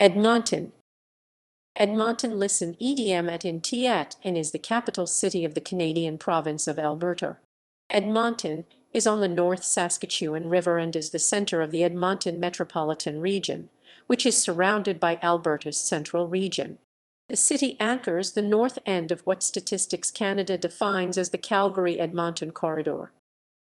Edmonton. Edmonton listen ED-mən-tän and is the capital city of the Canadian province of Alberta. Edmonton is on the North Saskatchewan River and is the center of the Edmonton Metropolitan Region, which is surrounded by Alberta's central region. The city anchors the north end of what Statistics Canada defines as the Calgary-Edmonton Corridor.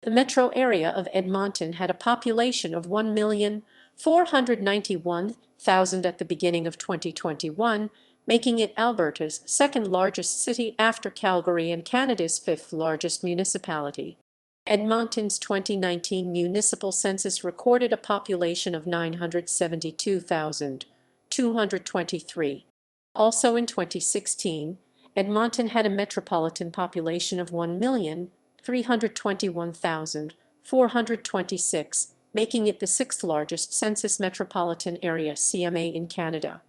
The metro area of Edmonton had a population of 1,491,000 at the beginning of 2021, making it Alberta's second largest city after Calgary and Canada's fifth largest municipality. Edmonton's 2019 municipal census recorded a population of 972,223. Also in 2016, Edmonton had a metropolitan population of 1,321,426, making it the sixth largest census metropolitan area (CMA) in Canada.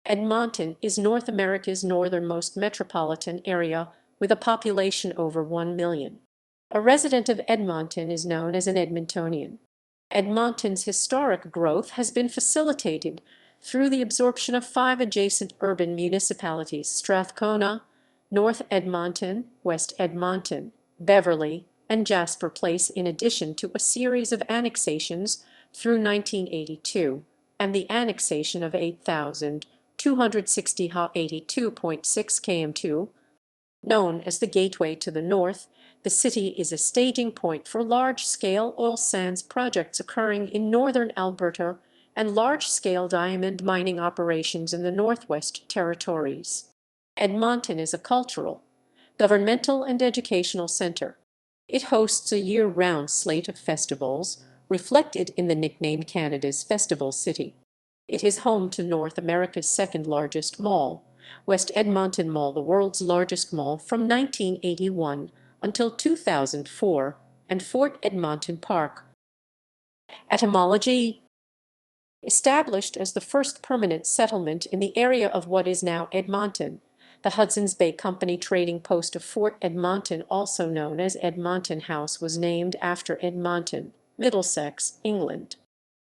Edmonton is North America's northernmost metropolitan area with a population over 1 million. A resident of Edmonton is known as an Edmontonian. Edmonton's historic growth has been facilitated through the absorption of 5 adjacent urban municipalities: Strathcona, North Edmonton, West Edmonton, Beverly, and Jasper Place, in addition to a series of annexations through 1982, and the annexation of 8,260 ha 82.6 km2. Known as the Gateway to the North, the city is a staging point for large-scale oil sands projects occurring in northern Alberta and large-scale diamond mining operations in the Northwest Territories. Edmonton is a cultural, governmental, and educational center. It hosts a year-round slate of festivals, reflected in the nickname Canada's Festival City. It is home to North America's second-largest mall, West Edmonton Mall, the world's largest mall from 1981 until 2004, and Fort Edmonton Park. Etymology. Established as the first permanent settlement in the area of what is now Edmonton, the Hudson's Bay Company trading post of Fort Edmonton, also known as Edmonton House, was named after Edmonton, Middlesex, England.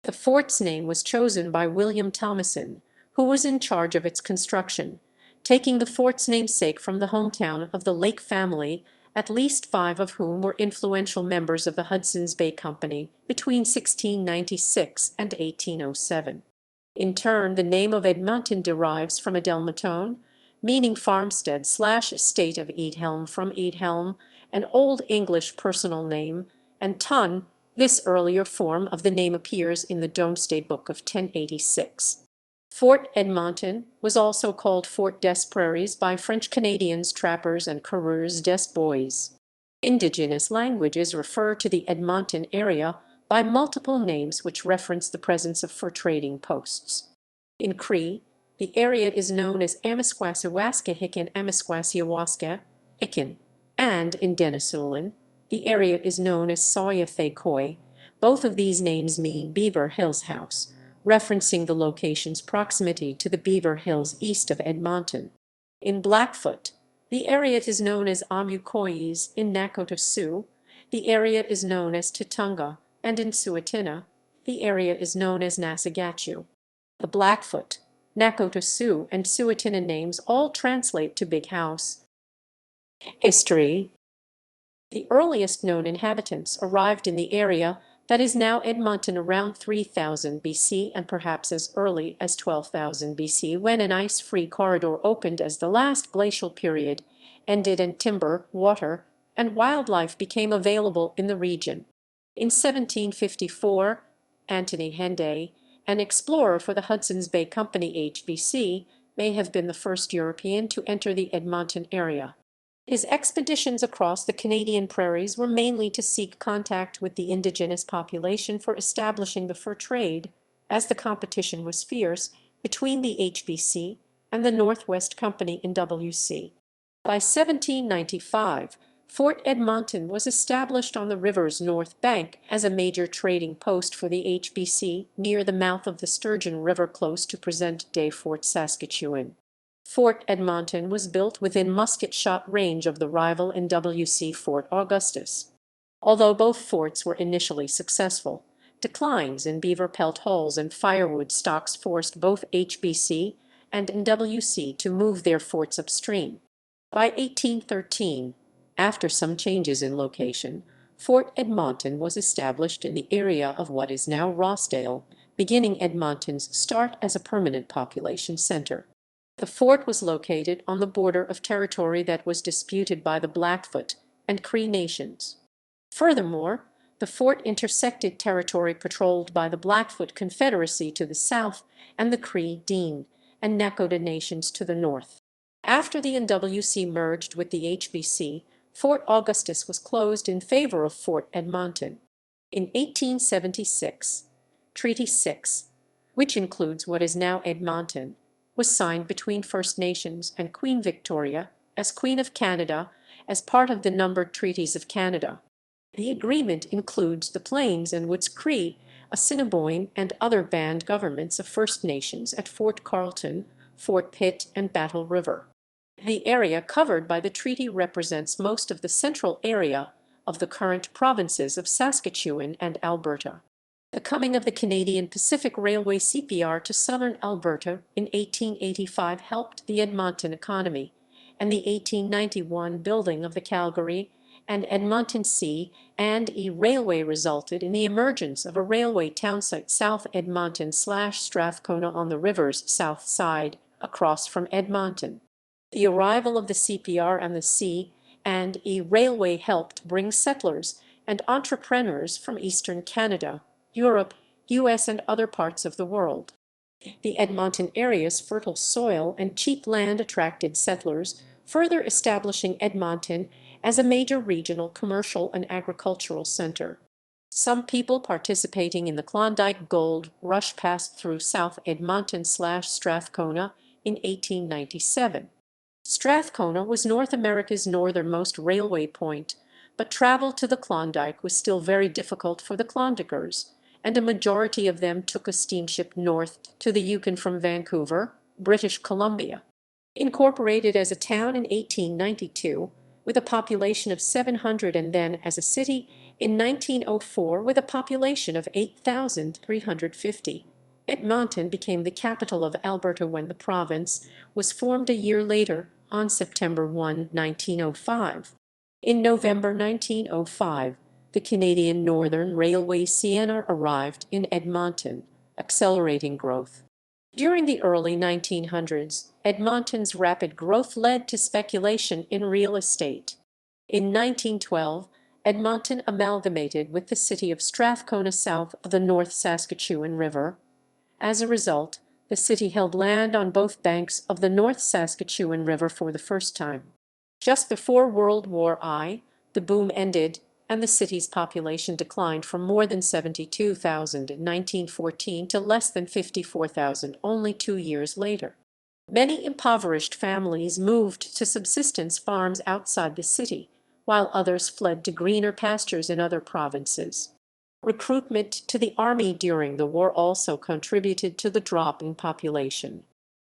The fort's name was chosen by William Thomason, who was in charge of its construction, taking the fort's namesake from the hometown of the Lake family, at least 5 of whom were influential members of the Hudson's Bay Company between 1696 and 1807. In turn, the name of Edmonton derives from Edmonton, meaning farmstead/estate of Edhelm, from Edhelm, an Old English personal name, and ton. This earlier form of the name appears in the Domesday Book of 1086. Fort Edmonton was also called Fort des Prairies by French Canadians, trappers, and coureurs des bois. Indigenous languages refer to the Edmonton area by multiple names which reference the presence of fur trading posts. In Cree, the area is known as Amiskwasiwaska-Hikin, Amiskwasiawaska-Ikin, and in Denisolan, the area is known as Sawyathekoi. Both of these names mean Beaver Hills House, referencing the location's proximity to the Beaver Hills east of Edmonton. In Blackfoot, the area is known as Amukoyes. In Nakota Sioux, the area is known as Tutunga, and in Suatina, the area is known as Nasagachu. The Blackfoot, Nakota Sioux, and Suatina names all translate to Big House. History. The earliest known inhabitants arrived in the area that is now Edmonton around 3000 BC and perhaps as early as 12,000 BC, when an ice-free corridor opened as the last glacial period ended and timber, water, and wildlife became available in the region. In 1754, Anthony Henday, an explorer for the Hudson's Bay Company (HBC), may have been the first European to enter the Edmonton area. His expeditions across the Canadian prairies were mainly to seek contact with the indigenous population for establishing the fur trade, as the competition was fierce between the HBC and the Northwest Company in WC. By 1795, Fort Edmonton was established on the river's north bank as a major trading post for the HBC near the mouth of the Sturgeon River, close to present-day Fort Saskatchewan. Fort Edmonton was built within musket-shot range of the rival NWC Fort Augustus. Although both forts were initially successful, Declines in beaver pelt holes and firewood stocks forced both HBC and NWC to move their forts upstream. By 1813, after some changes in location, Fort Edmonton was established in the area of what is now Rossdale, beginning Edmonton's start as a permanent population center. The fort was located on the border of territory that was disputed by the Blackfoot and Cree nations. Furthermore, the fort intersected territory patrolled by the Blackfoot Confederacy to the south and the Cree, Dean, and Nakota nations to the north. After the NWC merged with the HBC, Fort Augustus was closed in favor of Fort Edmonton. In 1876, Treaty 6, which includes what is now Edmonton, was signed between First Nations and Queen Victoria as Queen of Canada as part of the numbered treaties of Canada. The agreement includes the Plains and Woods Cree, Assiniboine, and other band governments of First Nations at Fort Carleton, Fort Pitt, and Battle River. The area covered by the treaty represents most of the central area of the current provinces of Saskatchewan and Alberta. The coming of the Canadian Pacific Railway CPR to southern Alberta in 1885 helped the Edmonton economy, and the 1891 building of the Calgary and Edmonton C&E Railway resulted in the emergence of a railway townsite South Edmonton/Strathcona on the river's south side, across from Edmonton. The arrival of the CPR and the C&E Railway helped bring settlers and entrepreneurs from eastern Canada, Europe, US, and other parts of the world. The Edmonton area's fertile soil and cheap land attracted settlers, further establishing Edmonton as a major regional commercial and agricultural center. Some people participating in the Klondike Gold Rush passed through South Edmonton/Strathcona in 1897. Strathcona was North America's northernmost railway point, but travel to the Klondike was still very difficult for the Klondikers, and a majority of them took a steamship north to the Yukon from Vancouver, British Columbia. Incorporated as a town in 1892, with a population of 700 and then as a city in 1904 with a population of 8,350. Edmonton became the capital of Alberta when the province was formed a year later, on September 1, 1905. In November 1905, the Canadian Northern Railway CN arrived in Edmonton, accelerating growth. During the early 1900s, Edmonton's rapid growth led to speculation in real estate. In 1912, Edmonton amalgamated with the city of Strathcona south of the North Saskatchewan River. As a result, the city held land on both banks of the North Saskatchewan River for the first time. Just before World War I, the boom ended, and the city's population declined from more than 72,000 in 1914 to less than 54,000 only 2 years later. Many impoverished families moved to subsistence farms outside the city, while others fled to greener pastures in other provinces. Recruitment to the army during the war also contributed to the drop in population.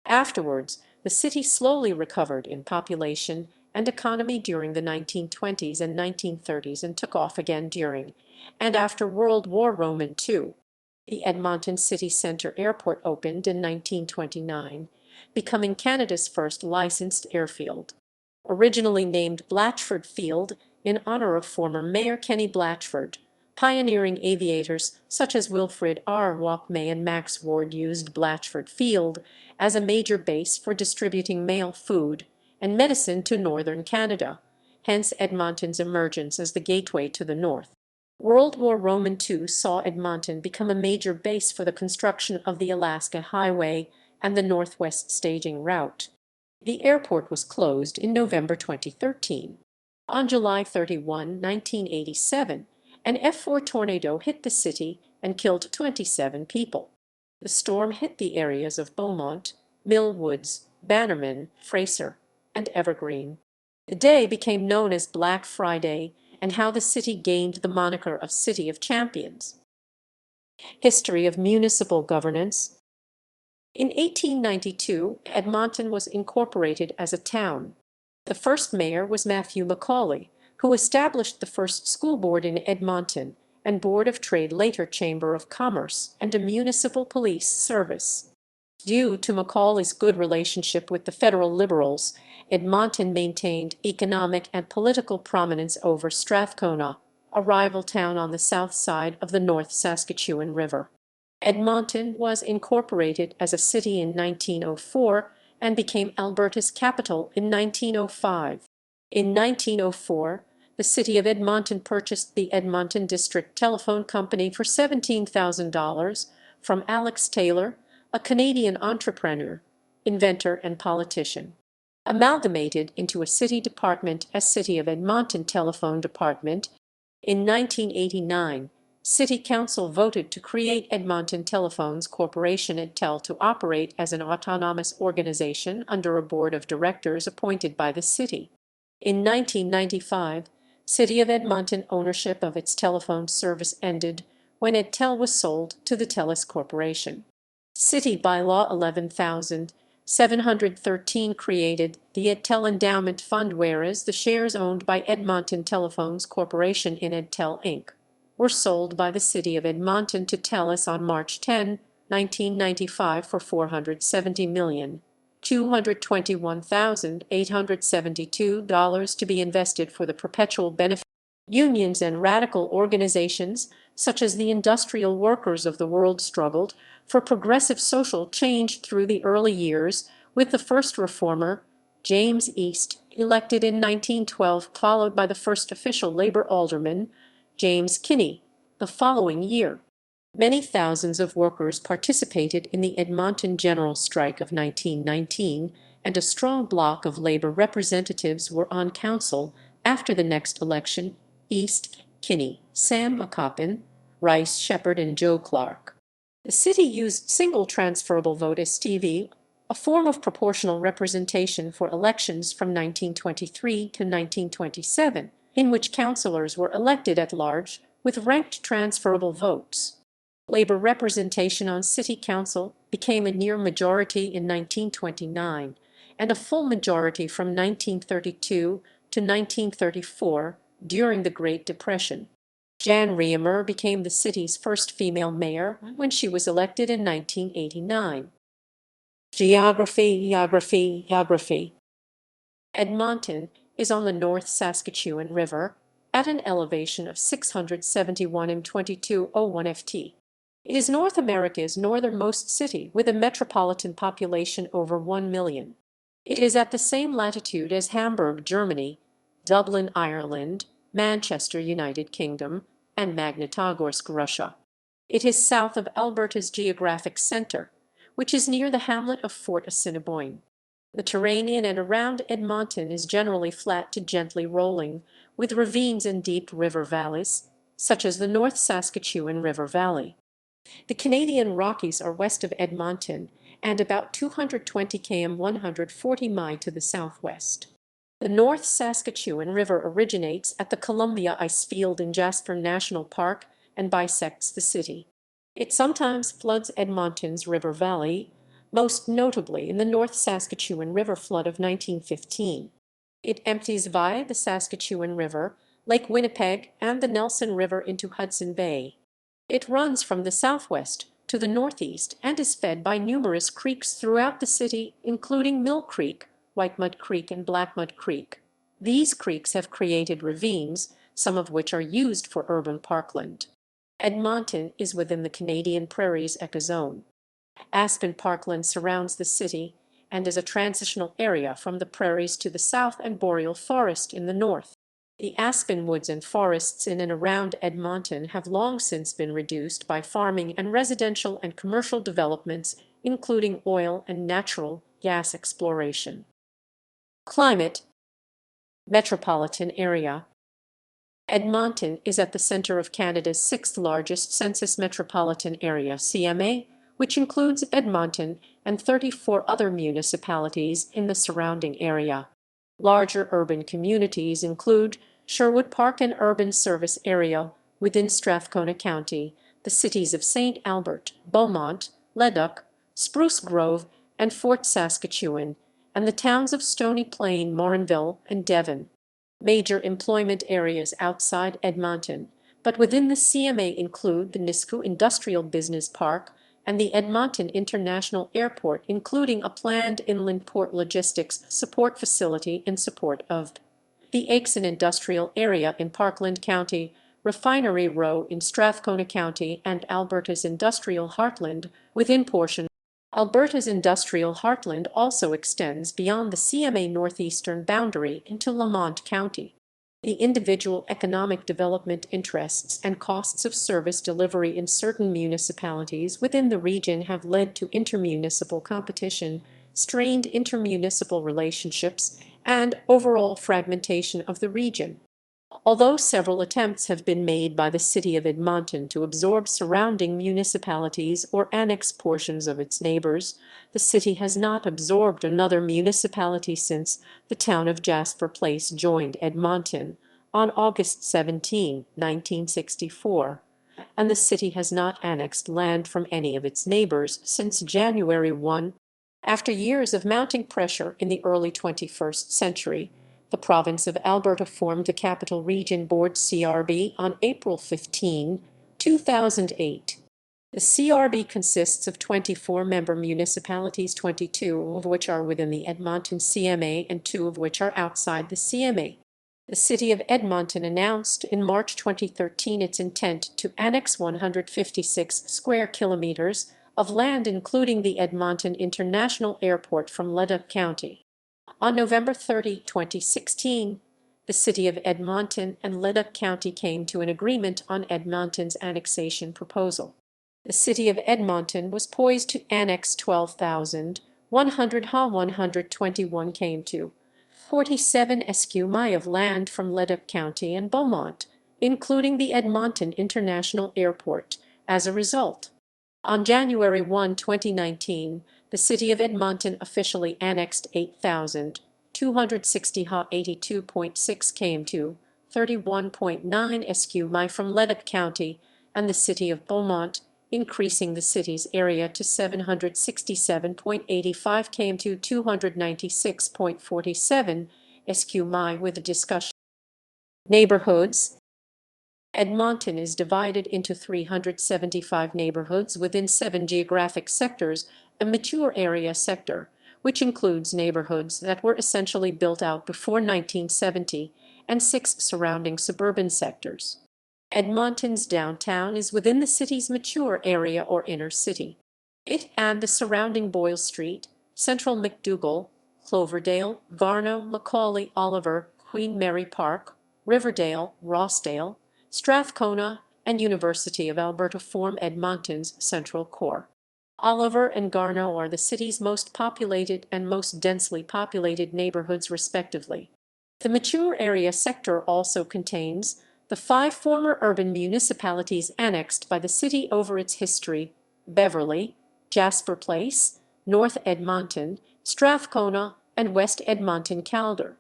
Afterwards, the city slowly recovered in population and economy during the 1920s and 1930s and took off again during and after World War II. The Edmonton City Centre Airport opened in 1929, becoming Canada's first licensed airfield. Originally named Blatchford Field in honor of former Mayor Kenny Blatchford, pioneering aviators such as Wilfrid R. Walkmay and Max Ward used Blatchford Field as a major base for distributing mail, food, and medicine to northern Canada, hence Edmonton's emergence as the gateway to the north. World War II saw Edmonton become a major base for the construction of the Alaska Highway and the Northwest staging route. The airport was closed in November 2013. On July 31, 1987, an F4 tornado hit the city and killed 27 people. The storm hit the areas of Beaumont, Millwoods, Bannerman, Fraser, and Evergreen. The day became known as Black Friday, and how the city gained the moniker of City of Champions. History of municipal governance. In 1892, Edmonton was incorporated as a town. The first mayor was Matthew Macaulay, who established the first school board in Edmonton and Board of Trade, later Chamber of Commerce, and a municipal police service. Due to Macaulay's good relationship with the federal Liberals, Edmonton maintained economic and political prominence over Strathcona, a rival town on the south side of the North Saskatchewan River. Edmonton was incorporated as a city in 1904 and became Alberta's capital in 1905. In 1904, the City of Edmonton purchased the Edmonton District Telephone Company for $17,000 from Alex Taylor, a Canadian entrepreneur, inventor, and politician. Amalgamated into a city department as City of Edmonton Telephone Department, in 1989, City Council voted to create Edmonton Telephones Corporation (EDTEL) to operate as an autonomous organization under a board of directors appointed by the city. In 1995, City of Edmonton ownership of its telephone service ended when EDTEL was sold to the TELUS Corporation. City Bylaw 11,713 created the EDTEL Endowment Fund, whereas the shares owned by Edmonton Telephones Corporation in EDTEL Inc. were sold by the City of Edmonton to TELUS on March 10, 1995 for $470,221,872 to be invested for the perpetual benefit. Unions and radical organizations, such as the Industrial Workers of the World, struggled for progressive social change through the early years, with the first reformer, James East, elected in 1912, followed by the first official Labour alderman, James Kinney, the following year. Many thousands of workers participated in the Edmonton General Strike of 1919, and a strong bloc of Labour representatives were on council after the next election: East, Kinney, Sam McCoppin, Rice Shepherd, and Joe Clark. The city used single transferable vote (STV), a form of proportional representation for elections from 1923 to 1927, in which councillors were elected at large with ranked transferable votes. Labour representation on city council became a near majority in 1929, and a full majority from 1932 to 1934 during the Great Depression. Jan Riemer became the city's first female mayor when she was elected in 1989. Geography. Edmonton is on the North Saskatchewan River at an elevation of 671 m 2201 ft. It is North America's northernmost city with a metropolitan population over 1 million. It is at the same latitude as Hamburg, Germany, Dublin, Ireland, Manchester, United Kingdom, and Magnitogorsk, Russia. It is south of Alberta's geographic center, which is near the hamlet of Fort Assiniboine. The terrain in and around Edmonton is generally flat to gently rolling, with ravines and deep river valleys, such as the North Saskatchewan River Valley. The Canadian Rockies are west of Edmonton and about 220 km 140 mi to the southwest. The North Saskatchewan River originates at the Columbia Icefield in Jasper National Park and bisects the city. It sometimes floods Edmonton's river valley, most notably in the North Saskatchewan River flood of 1915. It empties via the Saskatchewan River, Lake Winnipeg, and the Nelson River into Hudson Bay. It runs from the southwest to the northeast and is fed by numerous creeks throughout the city, including Mill Creek, Whitemud Creek, and Blackmud Creek. These creeks have created ravines, some of which are used for urban parkland. Edmonton is within the Canadian Prairies ecozone. Aspen parkland surrounds the city and is a transitional area from the prairies to the south and boreal forest in the north. The aspen woods and forests in and around Edmonton have long since been reduced by farming and residential and commercial developments, including oil and natural gas exploration. Climate. Metropolitan area. Edmonton is at the center of Canada's sixth largest census metropolitan area (CMA), which includes Edmonton and 34 other municipalities in the surrounding area. Larger urban communities include Sherwood Park and Urban Service Area within Strathcona County, the cities of St. Albert, Beaumont, Leduc, Spruce Grove, and Fort Saskatchewan, and the towns of Stony Plain, Morinville, and Devon. Major employment areas outside Edmonton: but within the CMA include the Nisku Industrial Business Park and the Edmonton International Airport, including a planned inland port logistics support facility in support of the Aitken Industrial Area in Parkland County, Refinery Row in Strathcona County, and Alberta's Industrial Heartland within portion. Alberta's Industrial Heartland also extends beyond the CMA northeastern boundary into Lamont County. The individual economic development interests and costs of service delivery in certain municipalities within the region have led to intermunicipal competition, strained intermunicipal relationships, and overall fragmentation of the region. Although several attempts have been made by the City of Edmonton to absorb surrounding municipalities or annex portions of its neighbors, the city has not absorbed another municipality since the town of Jasper Place joined Edmonton on August 17, 1964, and the city has not annexed land from any of its neighbors since January 1. After years of mounting pressure in the early 21st century, the province of Alberta formed the Capital Region Board (CRB) on April 15, 2008. The CRB consists of 24-member municipalities, 22 of which are within the Edmonton CMA and 2 of which are outside the CMA. The City of Edmonton announced in March 2013 its intent to annex 156 square kilometers of land, including the Edmonton International Airport, from Leduc County. On November 30, 2016, the City of Edmonton and Leduc County came to an agreement on Edmonton's annexation proposal. The City of Edmonton was poised to annex 12,121 came to 47 sq mi of land from Leduc County and Beaumont, including the Edmonton International Airport. As a result, on January 1, 2019, the City of Edmonton officially annexed 8,260 ha 82.6 km to 31.9 sq mi from Leduc County and the City of Beaumont, increasing the city's area to 767.85 km to 296.47 sq mi with a discussion. Neighborhoods. Edmonton is divided into 375 neighborhoods within 7 geographic sectors: a mature area sector, which includes neighborhoods that were essentially built out before 1970, and 6 surrounding suburban sectors. Edmonton's downtown is within the city's mature area or inner city. It and the surrounding Boyle Street, Central McDougall, Cloverdale, Garneau, Macaulay, Oliver, Queen Mary Park, Riverdale, Rossdale, Strathcona, and University of Alberta form Edmonton's central core. Oliver and Garneau are the city's most populated and most densely populated neighborhoods, respectively. The mature area sector also contains the 5 former urban municipalities annexed by the city over its history: Beverly, Jasper Place, North Edmonton, Strathcona, and West Edmonton Calgary.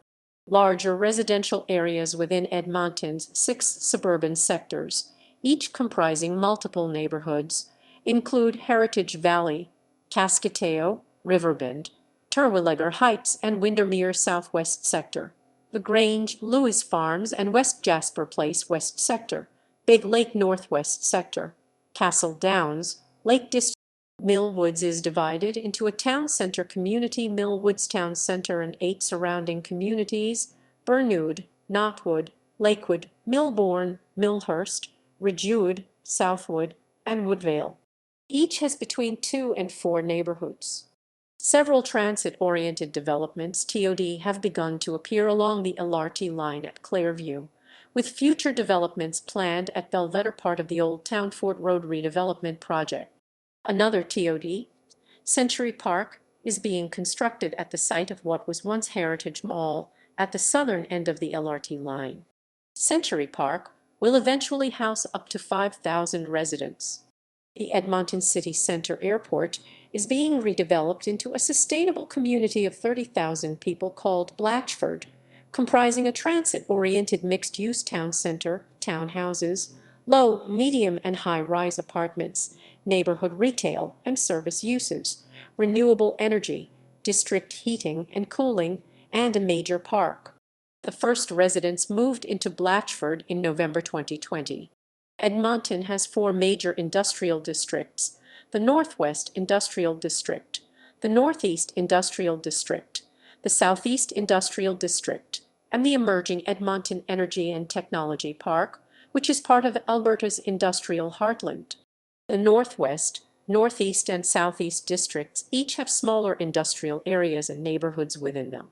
Larger residential areas within Edmonton's 6 suburban sectors, each comprising multiple neighborhoods, include Heritage Valley, Cascateo, Riverbend, Terwillegar Heights, and Windermere Southwest Sector, The Grange, Lewis Farms, and West Jasper Place West Sector, Big Lake Northwest Sector, Castle Downs, Lake District. Millwoods is divided into a town centre community, Millwoods Town Centre, and 8 surrounding communities: Burnood, Knotwood, Lakewood, Millbourne, Millhurst, Ridgewood, Southwood, and Woodvale. Each has between 2 and 4 neighborhoods. Several transit-oriented developments (TOD) have begun to appear along the LRT line at Clairview, with future developments planned at Belvedere, part of the Old Town Fort Road redevelopment project. Another TOD, Century Park, is being constructed at the site of what was once Heritage Mall at the southern end of the LRT line. Century Park will eventually house up to 5,000 residents. The Edmonton City Centre Airport is being redeveloped into a sustainable community of 30,000 people called Blatchford, comprising a transit-oriented mixed-use town centre, townhouses, low, medium, and high-rise apartments, neighborhood retail and service uses, renewable energy, district heating and cooling, and a major park. The first residents moved into Blatchford in November 2020. Edmonton has four major industrial districts: the Northwest Industrial District, the Northeast Industrial District, the Southeast Industrial District, and the emerging Edmonton Energy and Technology Park, which is part of Alberta's industrial heartland. The Northwest, Northeast, and Southeast districts each have smaller industrial areas and neighborhoods within them.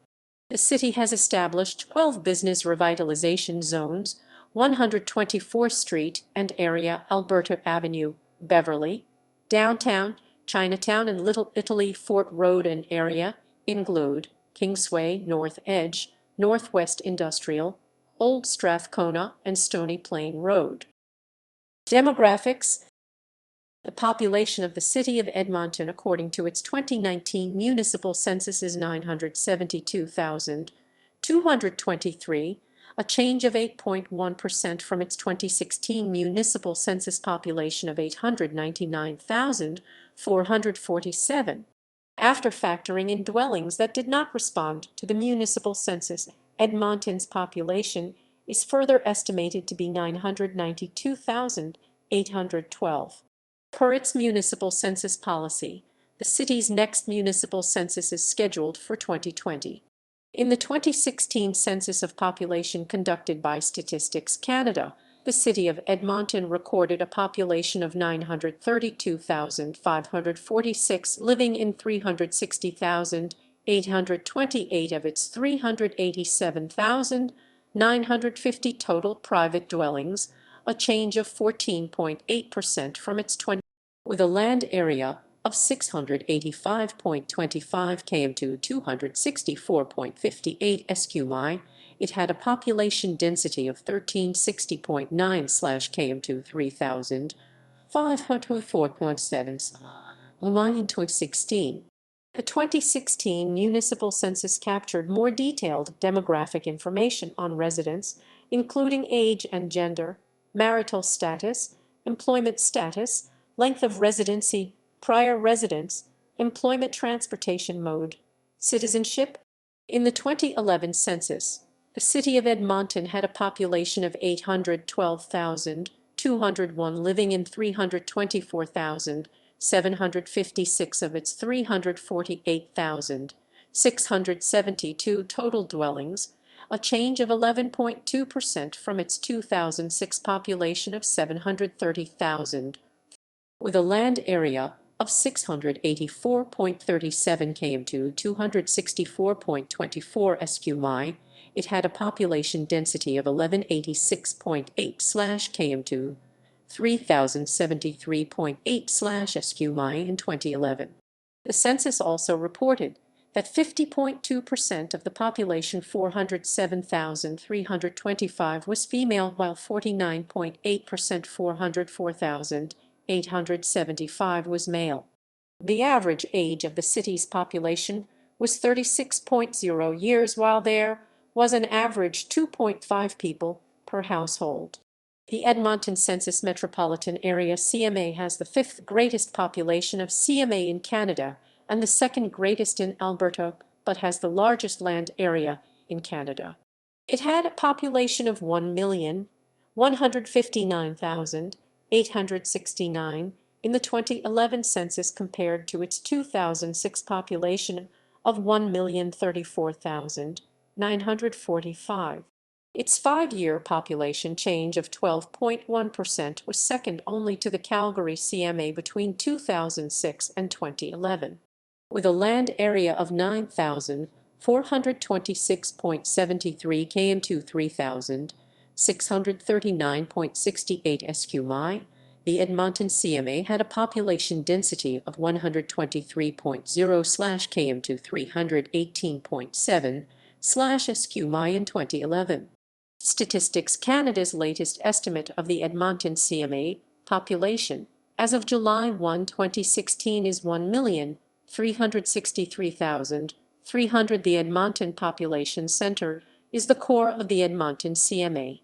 The city has established 12 business revitalization zones: 124th Street and area, Alberta Avenue, Beverly, Downtown, Chinatown and Little Italy, Fort Road and area, Inglewood, Kingsway, North Edge, Northwest Industrial, Old Strathcona, and Stony Plain Road. Demographics. The population of the city of Edmonton according to its 2019 municipal census is 972,223, a change of 8.1% from its 2016 municipal census population of 899,447. After factoring in dwellings that did not respond to the municipal census, Edmonton's population is further estimated to be 992,812. Per its municipal census policy, the city's next municipal census is scheduled for 2020. In the 2016 census of population conducted by Statistics Canada, the city of Edmonton recorded a population of 932,546, living in 360,828 of its 387,950 total private dwellings, a change of 14.8% from its 20, with a land area of 685.25 km2 264.58 sq mi. It had a population density of 1360.9 km2 3,504.7 in 2016. The 2016 municipal census captured more detailed demographic information on residents, including age and gender, marital status, employment status, length of residency, prior residence, employment, transportation mode, citizenship. In the 2011 census, the city of Edmonton had a population of 812,201, living in 324,756 of its 348,672 total dwellings, a change of 11.2% from its 2006 population of 730,000. With a land area of 684.37 km2 264.24 sq mi, it had a population density of 1186.8 km2 3073.8 sq mi in 2011. The census also reported that 50.2% of the population, 407,325, was female, while 49.8%, 404,875, was male. The average age of the city's population was 36.0 years, while there was an average 2.5 people per household. The Edmonton Census Metropolitan Area (CMA) has the fifth greatest population of CMA in Canada and the second greatest in Alberta, but has the largest land area in Canada. It had a population of 1,159,869 in the 2011 census, compared to its 2006 population of 1,034,945. Its 5-year population change of 12.1% was second only to the Calgary CMA between 2006 and 2011. With a land area of 9,426.73 km2 3,639.68 sq mi, the Edmonton CMA had a population density of 123.0 km2 318.7 sq mi in 2011. Statistics Canada's latest estimate of the Edmonton CMA population as of July 1, 2016 is 1,363,300. The Edmonton Population Center is the core of the Edmonton CMA.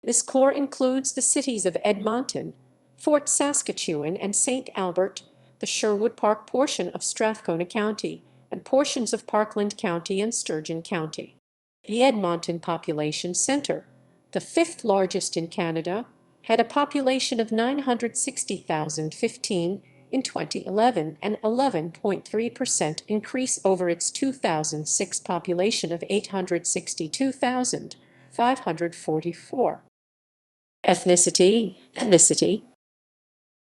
This core includes the cities of Edmonton, Fort Saskatchewan, and St. Albert, the Sherwood Park portion of Strathcona County, and portions of Parkland County and Sturgeon County. The Edmonton Population Center, the fifth largest in Canada, had a population of 960,015 in 2011, an 11.3% increase over its 2006 population of 862,544. Ethnicity.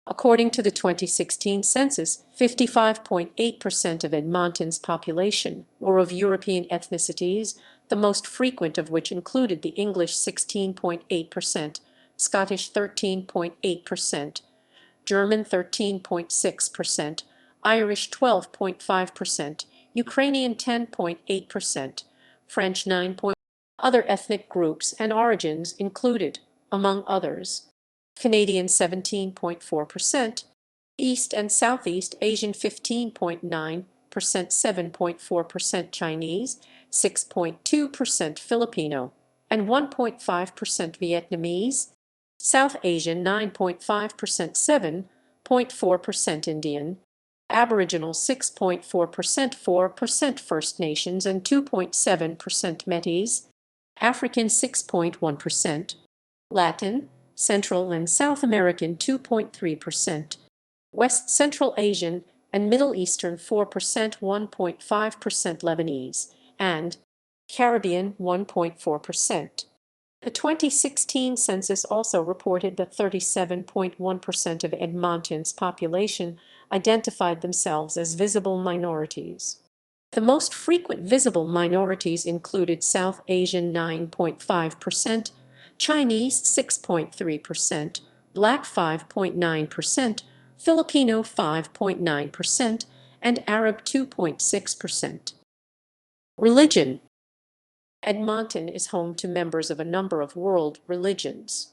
According to the 2016 census, 55.8% of Edmonton's population were of European ethnicities, the most frequent of which included the English 16.8%, Scottish 13.8%, German 13.6%, Irish 12.5%, Ukrainian 10.8%, French 9%. Other ethnic groups and origins included, among others, Canadian 17.4%, East and Southeast Asian 15.9%, 7.4% Chinese, 6.2% Filipino, and 1.5% Vietnamese, South Asian 9.5%, 7.4% Indian, Aboriginal 6.4%, 4% First Nations, and 2.7% Métis, African 6.1%, Latin, Central and South American 2.3%, West Central Asian and Middle Eastern 4%, 1.5% Lebanese, and Caribbean 1.4%. The 2016 census also reported that 37.1% of Edmonton's population identified themselves as visible minorities. The most frequent visible minorities included South Asian 9.5%, Chinese 6.3%, Black 5.9%, Filipino 5.9%, and Arab 2.6%. Religion. Edmonton is home to members of a number of world religions.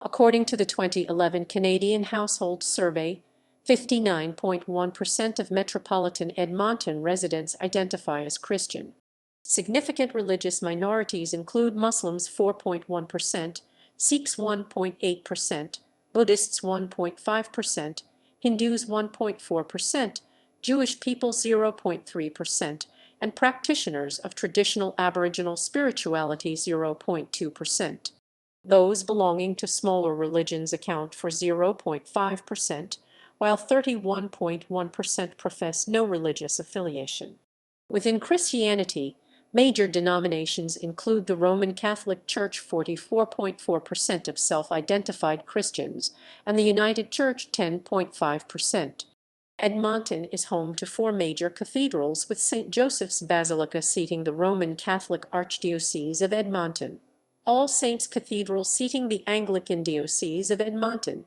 According to the 2011 Canadian Household Survey, 59.1% of metropolitan Edmonton residents identify as Christian. Significant religious minorities include Muslims 4.1%, Sikhs 1.8%, Buddhists 1.5%, Hindus 1.4%, Jewish people 0.3%, and practitioners of traditional Aboriginal spirituality 0.2%. Those belonging to smaller religions account for 0.5%, while 31.1% profess no religious affiliation. Within Christianity, major denominations include the Roman Catholic Church 44.4% of self-identified Christians, and the United Church 10.5%. Edmonton is home to 4 major cathedrals, with St. Joseph's Basilica seating the Roman Catholic Archdiocese of Edmonton, All Saints Cathedral seating the Anglican Diocese of Edmonton,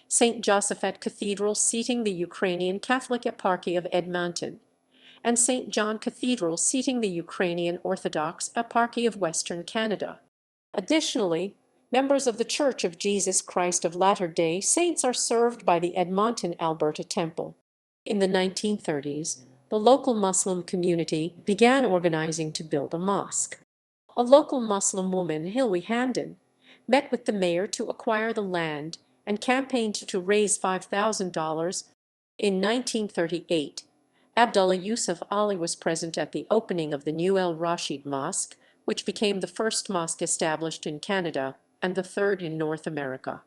St. Josaphat Cathedral seating the Ukrainian Catholic Eparchy of Edmonton, and St. John Cathedral seating the Ukrainian Orthodox Eparchy of Western Canada. Additionally, members of the Church of Jesus Christ of Latter-day Saints are served by the Edmonton, Alberta Temple. In the 1930s, the local Muslim community began organizing to build a mosque. A local Muslim woman, Hilwi Handon, met with the mayor to acquire the land and campaigned to raise $5,000. In 1938, Abdullah Yusuf Ali was present at the opening of the new El Rashid Mosque, which became the first mosque established in Canada and the third in North America.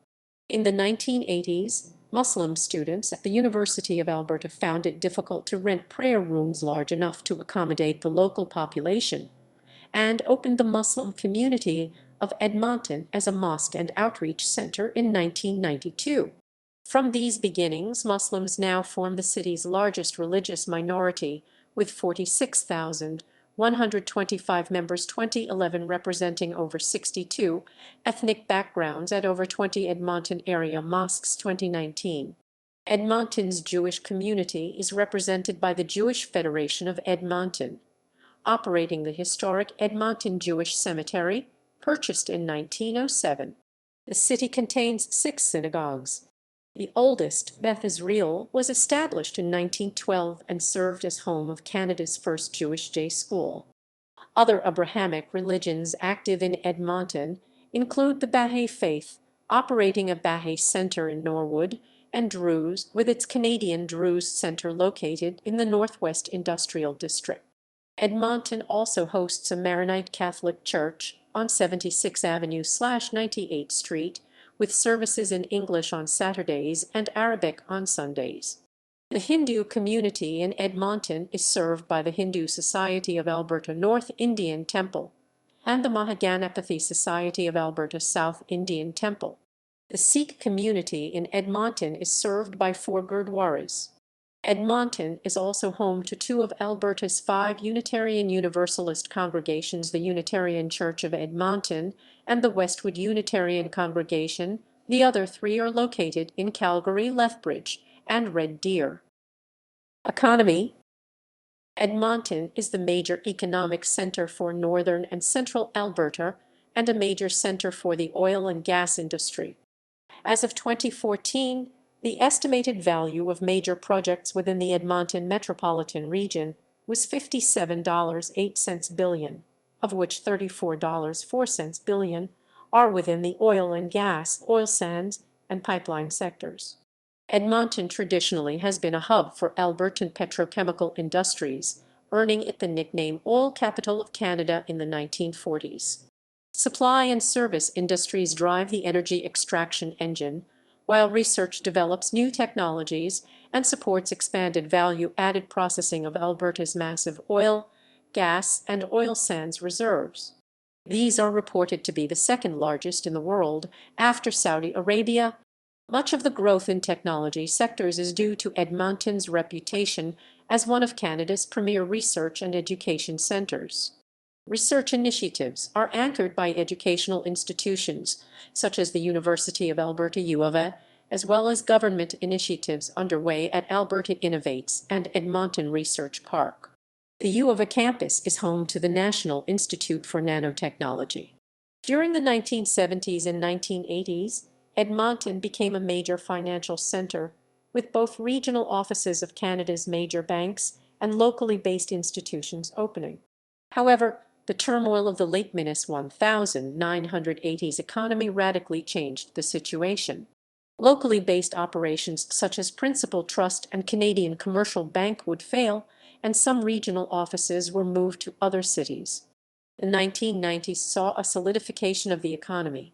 In the 1980s, Muslim students at the University of Alberta found it difficult to rent prayer rooms large enough to accommodate the local population, and opened the Muslim community of Edmonton as a mosque and outreach center in 1992. From these beginnings, Muslims now form the city's largest religious minority, with 46,125 members 2011, representing over 62 ethnic backgrounds at over 20 Edmonton area mosques 2019. Edmonton's Jewish community is represented by the Jewish Federation of Edmonton, operating the historic Edmonton Jewish Cemetery, purchased in 1907. The city contains 6 synagogues. The oldest, Beth Israel, was established in 1912 and served as home of Canada's first Jewish day school. Other Abrahamic religions active in Edmonton include the Baha'i faith, operating a Baha'i Center in Norwood, and Druze, with its Canadian Druze Center located in the Northwest Industrial District. Edmonton also hosts a Maronite Catholic Church on 76th Avenue/98th Street, with services in English on Saturdays and Arabic on Sundays. The Hindu community in Edmonton is served by the Hindu Society of Alberta North Indian Temple and the Mahaganapathy Society of Alberta South Indian Temple. The Sikh community in Edmonton is served by 4 gurdwaras. Edmonton is also home to 2 of Alberta's 5 Unitarian Universalist congregations, the Unitarian Church of Edmonton and the Westwood Unitarian Congregation. The other 3 are located in Calgary, Lethbridge, and Red Deer. Economy. Edmonton is the major economic center for northern and central Alberta and a major center for the oil and gas industry. As of 2014, the estimated value of major projects within the Edmonton Metropolitan Region was $57.08 billion, of which $34.04 billion are within the oil and gas, oil sands, and pipeline sectors. Edmonton traditionally has been a hub for Albertan petrochemical industries, earning it the nickname Oil Capital of Canada in the 1940s. Supply and service industries drive the energy extraction engine, while research develops new technologies and supports expanded value-added processing of Alberta's massive oil, gas, and oil sands reserves. These are reported to be the second largest in the world after Saudi Arabia. Much of the growth in technology sectors is due to Edmonton's reputation as one of Canada's premier research and education centers. Research initiatives are anchored by educational institutions, such as the University of Alberta U of A, as well as government initiatives underway at Alberta Innovates and Edmonton Research Park. The U of A campus is home to the National Institute for Nanotechnology. During the 1970s and 1980s, Edmonton became a major financial center, with both regional offices of Canada's major banks and locally based institutions opening. However, the turmoil of the late 1980s economy radically changed the situation. Locally based operations such as Principal Trust and Canadian Commercial Bank would fail, and some regional offices were moved to other cities. The 1990s saw a solidification of the economy,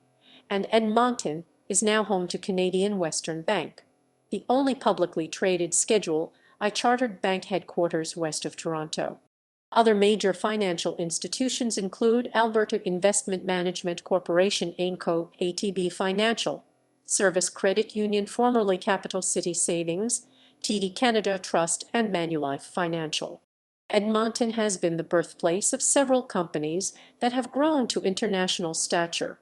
and Edmonton is now home to Canadian Western Bank, the only publicly traded Schedule I chartered bank headquarters west of Toronto. Other major financial institutions include Alberta Investment Management Corporation (AINCO), ATB Financial, Service Credit Union formerly Capital City Savings, TD Canada Trust, and Manulife Financial. Edmonton has been the birthplace of several companies that have grown to international stature.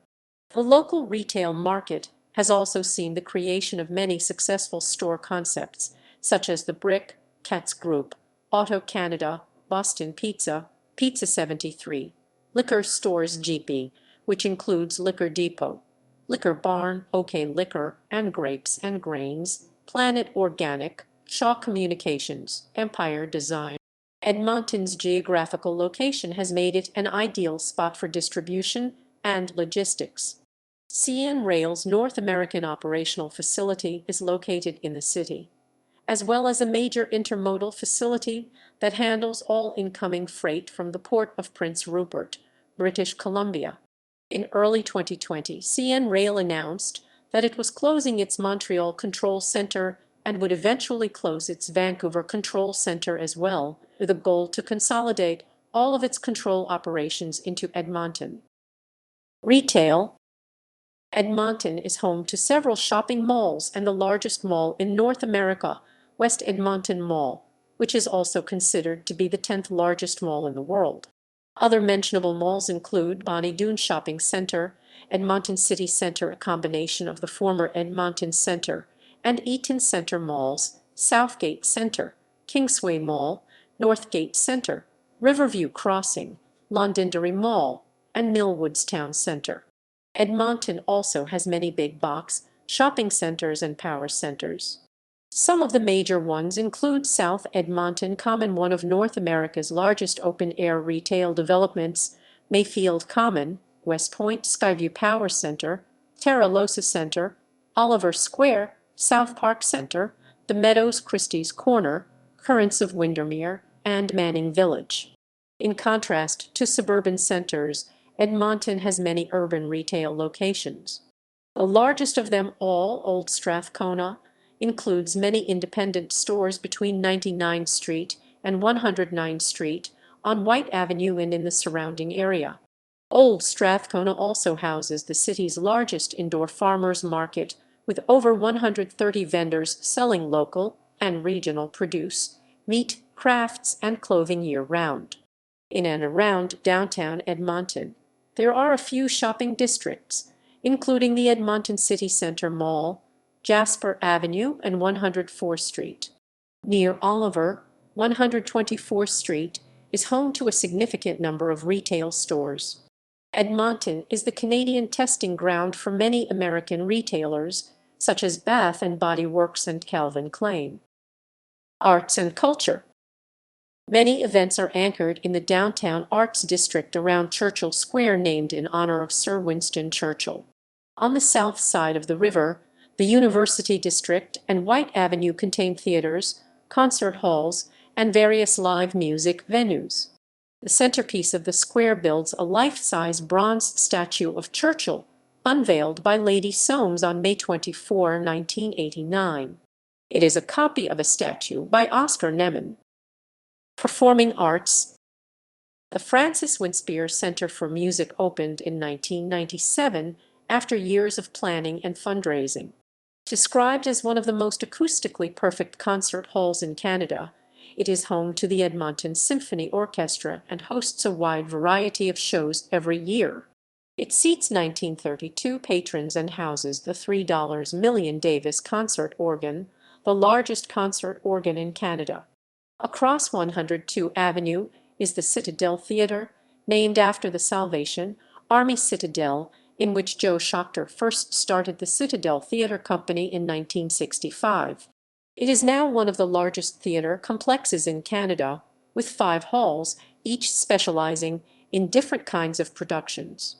The local retail market has also seen the creation of many successful store concepts, such as the Brick, Katz Group, Auto Canada, Boston Pizza, Pizza 73, Liquor Stores GP, which includes Liquor Depot, Liquor Barn, OK Liquor, and Grapes and Grains, Planet Organic, Shaw Communications, Empire Design. Edmonton's geographical location has made it an ideal spot for distribution and logistics. CN Rail's North American operational facility is located in the city, as well as a major intermodal facility that handles all incoming freight from the port of Prince Rupert, British Columbia. In early 2020, CN Rail announced that it was closing its Montreal Control Center and would eventually close its Vancouver Control Center as well, with a goal to consolidate all of its control operations into Edmonton. Retail. Edmonton is home to several shopping malls and the largest mall in North America, West Edmonton Mall, which is also considered to be the 10th largest mall in the world. Other mentionable malls include Bonnie Doon Shopping Centre, Edmonton City Centre, a combination of the former Edmonton Centre and Eaton Centre malls, Southgate Centre, Kingsway Mall, Northgate Centre, Riverview Crossing, Londonderry Mall, and Millwoods Town Centre. Edmonton also has many big box shopping centers and power centers. Some of the major ones include South Edmonton Common, one of North America's largest open-air retail developments, Mayfield Common, West Point Skyview Power Center, Terralosa Center, Oliver Square, South Park Center, The Meadows Christie's Corner, Currents of Windermere, and Manning Village. In contrast to suburban centers, Edmonton has many urban retail locations. The largest of them all, Old Strathcona, includes many independent stores between 99th Street and 109th Street on White Avenue and in the surrounding area. Old Strathcona also houses the city's largest indoor farmers market, with over 130 vendors selling local and regional produce, meat, crafts, and clothing year-round. In and around downtown Edmonton, there are a few shopping districts, including the Edmonton City Centre Mall, Jasper Avenue, and 104th Street. Near Oliver, 124th Street is home to a significant number of retail stores. Edmonton is the Canadian testing ground for many American retailers, such as Bath and Body Works and Calvin Klein. Arts and culture. Many events are anchored in the downtown arts district around Churchill Square, named in honor of Sir Winston Churchill. On the south side of the river, the University District and White Avenue contain theaters, concert halls, and various live music venues. The centerpiece of the square builds a life-size bronze statue of Churchill, unveiled by Lady Soames on May 24, 1989. It is a copy of a statue by Oscar Nehmen. Performing arts. The Francis Winspear Center for Music opened in 1997 after years of planning and fundraising. Described as one of the most acoustically perfect concert halls in Canada, it is home to the Edmonton Symphony Orchestra and hosts a wide variety of shows every year. It seats 1932 patrons and houses the $3 million Davis concert organ, the largest concert organ in Canada. Across 102 Avenue is the Citadel Theatre, named after the Salvation Army Citadel, in which Joe Schachter first started the Citadel Theatre Company in 1965. It is now one of the largest theatre complexes in Canada, with 5 halls, each specializing in different kinds of productions.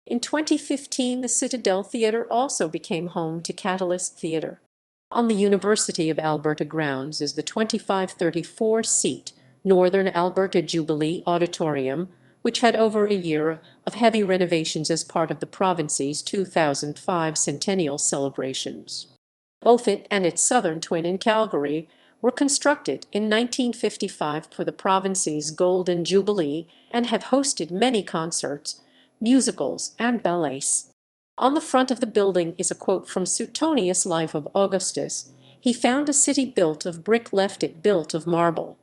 In 2015, the Citadel Theatre also became home to Catalyst Theatre. On the University of Alberta grounds is the 2534-seat Northern Alberta Jubilee Auditorium, which had over a year of heavy renovations as part of the province's 2005 centennial celebrations. Both it and its southern twin in Calgary were constructed in 1955 for the province's Golden Jubilee and have hosted many concerts, musicals, and ballets. On the front of the building is a quote from Suetonius' Life of Augustus: "He found a city built of brick, left it built of marble."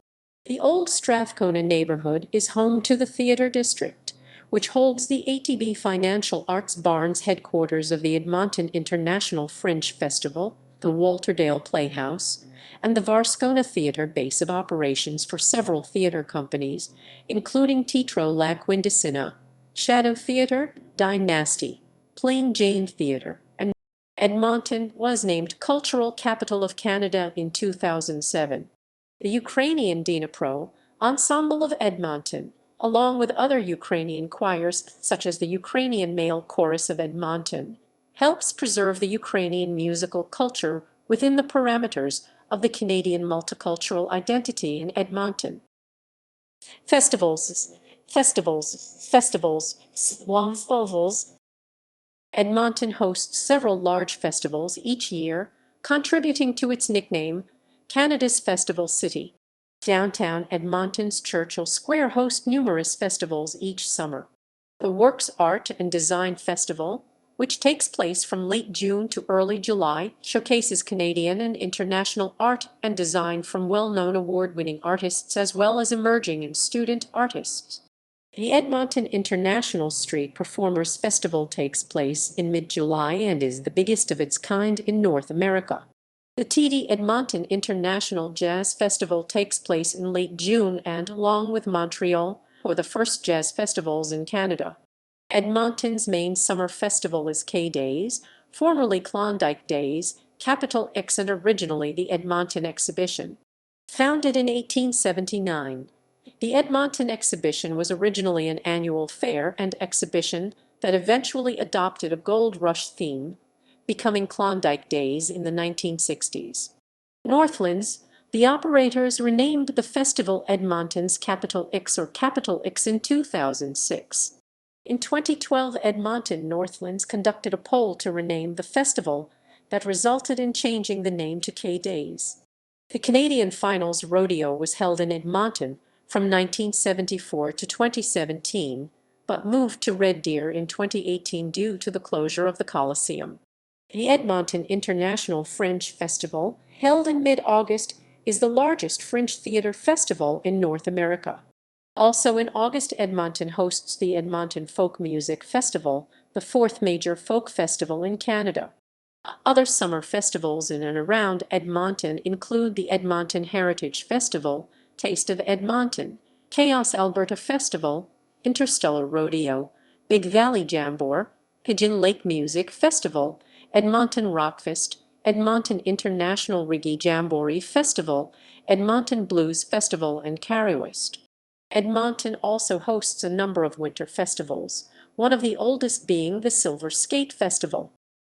The old Strathcona neighborhood is home to the Theatre District, which holds the ATB Financial Arts Barns headquarters of the Edmonton International Fringe Festival, the Walterdale Playhouse, and the Varscona Theatre, base of operations for several theatre companies, including Teatro La Quindicina, Shadow Theatre, Dynasty, Plain Jane Theatre, and Edmonton was named Cultural Capital of Canada in 2007. The Ukrainian Dnipro Ensemble of Edmonton, along with other Ukrainian choirs such as the Ukrainian Male Chorus of Edmonton, helps preserve the Ukrainian musical culture within the parameters of the Canadian multicultural identity in Edmonton. Festivals. Edmonton hosts several large festivals each year, contributing to its nickname, Canada's Festival City. Downtown Edmonton's Churchill Square hosts numerous festivals each summer. The Works Art and Design Festival, which takes place from late June to early July, showcases Canadian and international art and design from well-known award-winning artists as well as emerging and student artists. The Edmonton International Street Performers Festival takes place in mid-July and is the biggest of its kind in North America. The TD Edmonton International Jazz Festival takes place in late June and, along with Montreal, are the first jazz festivals in Canada. Edmonton's main summer festival is K-Days, formerly Klondike Days, Capital X, and originally the Edmonton Exhibition. Founded in 1879, the Edmonton Exhibition was originally an annual fair and exhibition that eventually adopted a gold rush theme, becoming Klondike Days in the 1960s. Northlands, the operators renamed the festival Edmonton's Capital X or Capital X in 2006. In 2012, Edmonton Northlands conducted a poll to rename the festival that resulted in changing the name to K-Days. The Canadian Finals Rodeo was held in Edmonton from 1974 to 2017, but moved to Red Deer in 2018 due to the closure of the Coliseum. The Edmonton International Fringe Festival, held in mid-August, is the largest fringe theater festival in North America. Also in August, Edmonton hosts the Edmonton Folk Music Festival, the fourth major folk festival in Canada. Other summer festivals in and around Edmonton include the Edmonton Heritage Festival, Taste of Edmonton, Chaos Alberta Festival, Interstellar Rodeo, Big Valley Jambor, Pigeon Lake Music Festival, Edmonton Rockfest, Edmonton International Reggae Jamboree Festival, Edmonton Blues Festival, and Carrywest. Edmonton also hosts a number of winter festivals, one of the oldest being the Silver Skate Festival.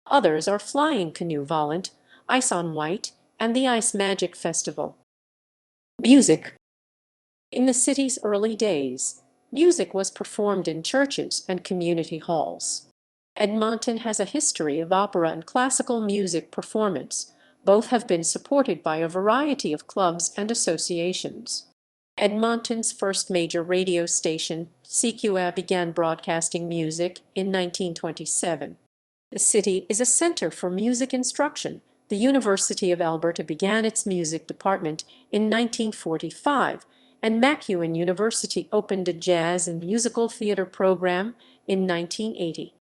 Others are Flying Canoe Volant, Ice on White, and the Ice Magic Festival. Music. In the city's early days, music was performed in churches and community halls. Edmonton has a history of opera and classical music performance. Both have been supported by a variety of clubs and associations. Edmonton's first major radio station, CQA, began broadcasting music in 1927. The city is a center for music instruction. The University of Alberta began its music department in 1945, and MacEwan University opened a jazz and musical theater program in 1980.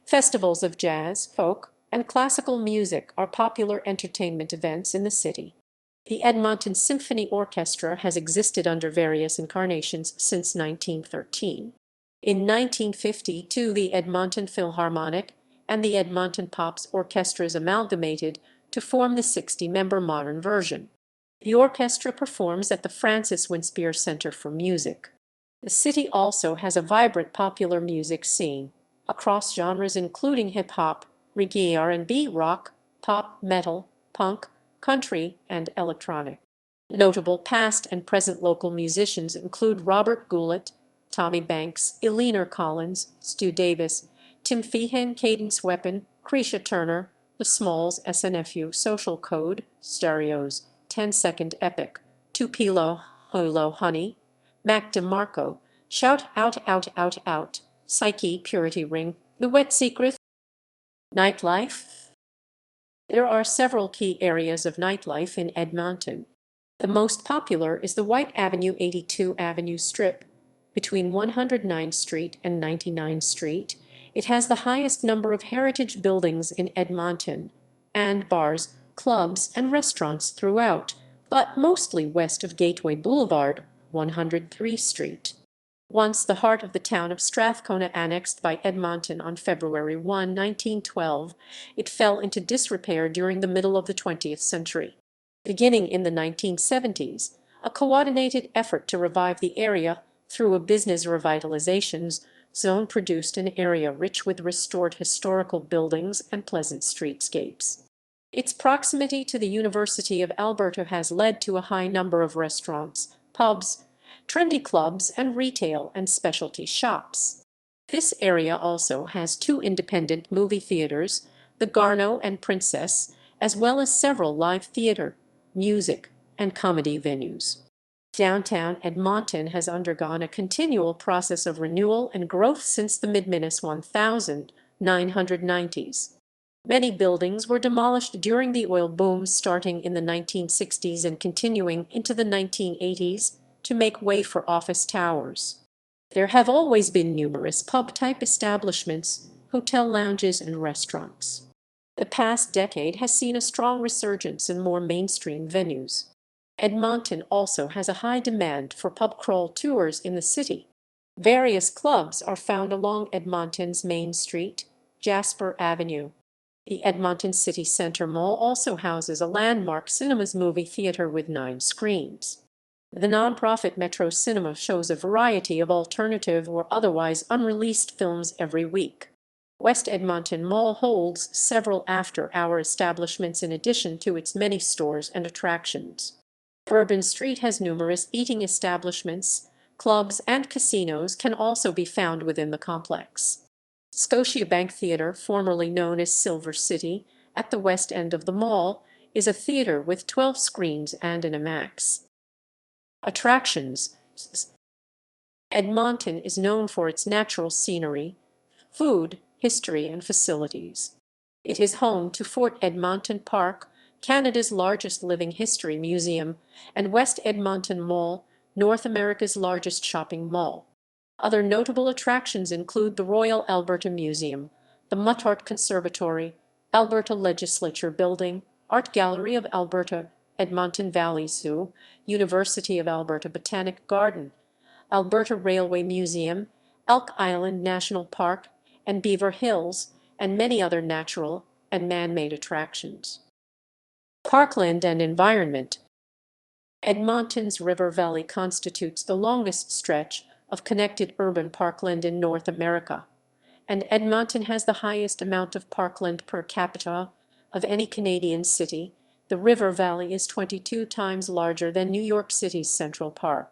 Festivals of jazz, folk, and classical music are popular entertainment events in the city. The Edmonton Symphony Orchestra has existed under various incarnations since 1913. In 1952, the Edmonton Philharmonic and the Edmonton Pops Orchestras amalgamated to form the 60-member modern version. The orchestra performs at the Francis Winspear Center for Music. The city also has a vibrant popular music scene, across genres including hip-hop, reggae, R&B, rock, pop, metal, punk, country, and electronic. Notable past and present local musicians include Robert Goulet, Tommy Banks, Eleanor Collins, Stu Davis, Tim Feehan, Cadence Weapon, Cretia Turner, The Smalls, SNFU, Social Code, Stereos, 10-Second Epic, Tupelo, Holo Honey, Mac DeMarco, Shout Out Out Out Out, Psyche, Purity Ring, The Wet Secret. Nightlife. There are several key areas of nightlife in Edmonton. The most popular is the White Avenue 82 Avenue Strip, between 109th Street and 99th Street. It has the highest number of heritage buildings in Edmonton, and bars, clubs, and restaurants throughout, but mostly west of Gateway Boulevard, 103th Street. Once the heart of the town of Strathcona, annexed by Edmonton on February 1, 1912, it fell into disrepair during the middle of the 20th century. Beginning in the 1970s, a coordinated effort to revive the area through a business revitalization zone produced an area rich with restored historical buildings and pleasant streetscapes. Its proximity to the University of Alberta has led to a high number of restaurants, pubs, trendy clubs, and retail and specialty shops. This area also has two independent movie theaters, the Garneau and Princess, as well as several live theater, music, and comedy venues. Downtown Edmonton has undergone a continual process of renewal and growth since the mid-1990s. Many buildings were demolished during the oil boom starting in the 1960s and continuing into the 1980s to make way for office towers. There have always been numerous pub-type establishments, hotel lounges, and restaurants. The past decade has seen a strong resurgence in more mainstream venues. Edmonton also has a high demand for pub crawl tours in the city. Various clubs are found along Edmonton's Main Street, Jasper Avenue. The Edmonton City Centre Mall also houses a landmark cinemas movie theater with 9 screens. The nonprofit Metro Cinema shows a variety of alternative or otherwise unreleased films every week. West Edmonton Mall holds several after-hour establishments in addition to its many stores and attractions. Bourbon Street has numerous eating establishments, clubs, and casinos can also be found within the complex. Scotiabank Theatre, formerly known as Silver City, at the west end of the mall, is a theatre with 12 screens and an IMAX. Attractions. Edmonton is known for its natural scenery, food, history, and facilities. It is home to Fort Edmonton Park, Canada's largest living history museum, and West Edmonton Mall, North America's largest shopping mall. Other notable attractions include the Royal Alberta Museum, the Muttart Conservatory, Alberta Legislature Building, Art Gallery of Alberta, Edmonton Valley Zoo, University of Alberta Botanic Garden, Alberta Railway Museum, Elk Island National Park, and Beaver Hills, and many other natural and man-made attractions. Parkland and environment. Edmonton's river valley constitutes the longest stretch of connected urban parkland in North America, and Edmonton has the highest amount of parkland per capita of any Canadian city. The river valley is 22 times larger than New York City's Central Park.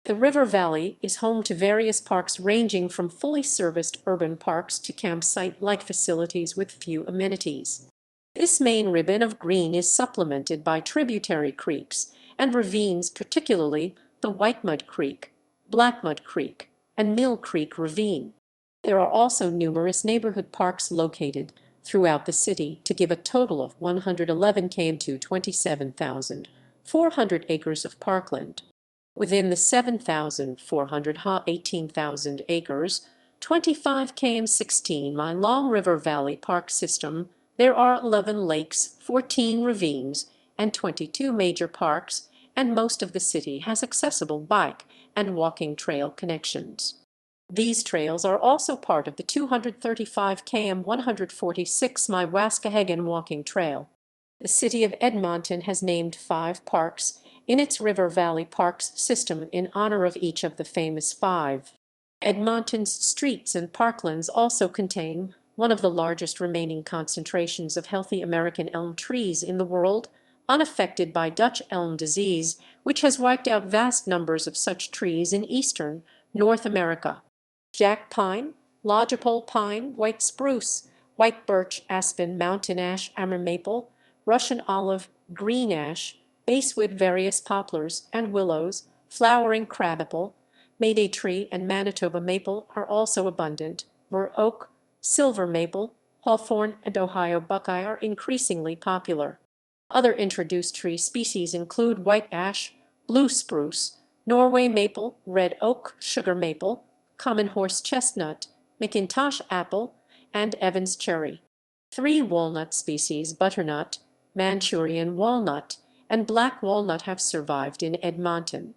The river valley is home to various parks ranging from fully serviced urban parks to campsite-like facilities with few amenities. This main ribbon of green is supplemented by tributary creeks and ravines, particularly the Whitemud Creek, Blackmud Creek, and Mill Creek Ravine. There are also numerous neighborhood parks located throughout the city to give a total of 111 km to 27,400 acres of parkland. Within the 7,400 ha 18,000 acres, 25 km 16-mile long River Valley Park system, there are 11 lakes, 14 ravines, and 22 major parks, and most of the city has accessible bike and walking trail connections. These trails are also part of the 235 km 146-mile Waskahegan Walking Trail. The City of Edmonton has named 5 parks in its River Valley Parks system in honor of each of the famous 5. Edmonton's streets and parklands also contain one of the largest remaining concentrations of healthy American elm trees in the world, unaffected by Dutch elm disease, which has wiped out vast numbers of such trees in eastern North America. Jack pine, lodgepole pine, white spruce, white birch, aspen, mountain ash, amber maple, Russian olive, green ash, basswood, various poplars and willows, flowering crabapple, Mayday tree, and Manitoba maple are also abundant. Bur oak, silver maple, hawthorn, and Ohio buckeye are increasingly popular. Other introduced tree species include white ash, blue spruce, Norway maple, red oak, sugar maple, common horse chestnut, McIntosh apple, and Evans cherry. 3 walnut species, butternut, Manchurian walnut, and black walnut, have survived in Edmonton.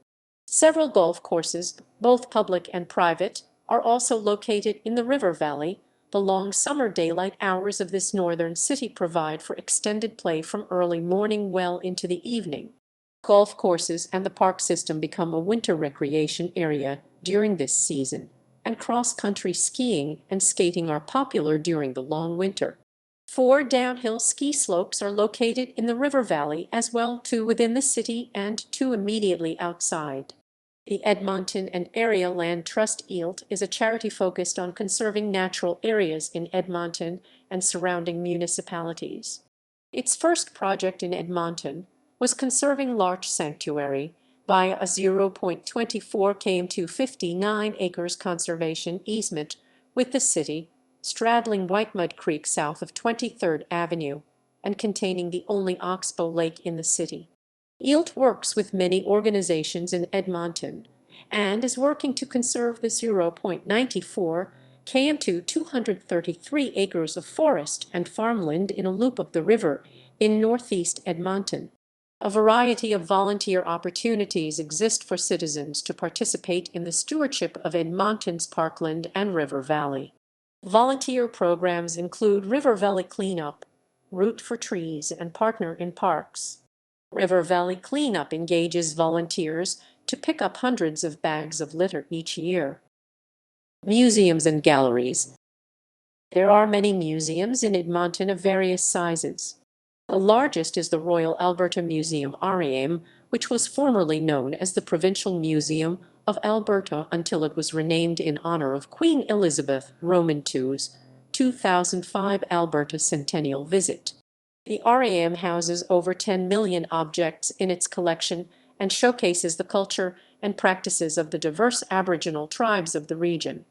Several golf courses, both public and private, are also located in the river valley. The long summer daylight hours of this northern city provide for extended play from early morning well into the evening. Golf courses and the park system become a winter recreation area during this season, and cross-country skiing and skating are popular during the long winter. 4 downhill ski slopes are located in the river valley as well, 2 within the city and 2 immediately outside. The Edmonton and Area Land Trust (ELT) is a charity focused on conserving natural areas in Edmonton and surrounding municipalities. Its first project in Edmonton was conserving Larch Sanctuary via a 0.24 km to 59 acres conservation easement with the city, straddling Whitemud Creek south of 23rd Avenue and containing the only oxbow lake in the city. ELT works with many organizations in Edmonton and is working to conserve the 0.94 km to 233 acres of forest and farmland in a loop of the river in northeast Edmonton. A variety of volunteer opportunities exist for citizens to participate in the stewardship of Edmonton's parkland and river valley. Volunteer programs include River Valley Cleanup, Root for Trees, and Partner in Parks. River Valley Cleanup engages volunteers to pick up hundreds of bags of litter each year. Museums and galleries. There are many museums in Edmonton of various sizes. The largest is the Royal Alberta Museum (RAM), which was formerly known as the Provincial Museum of Alberta until it was renamed in honor of Queen Elizabeth II's 2005 Alberta Centennial visit. The RAM houses over 10 million objects in its collection and showcases the culture and practices of the diverse Aboriginal tribes of the region.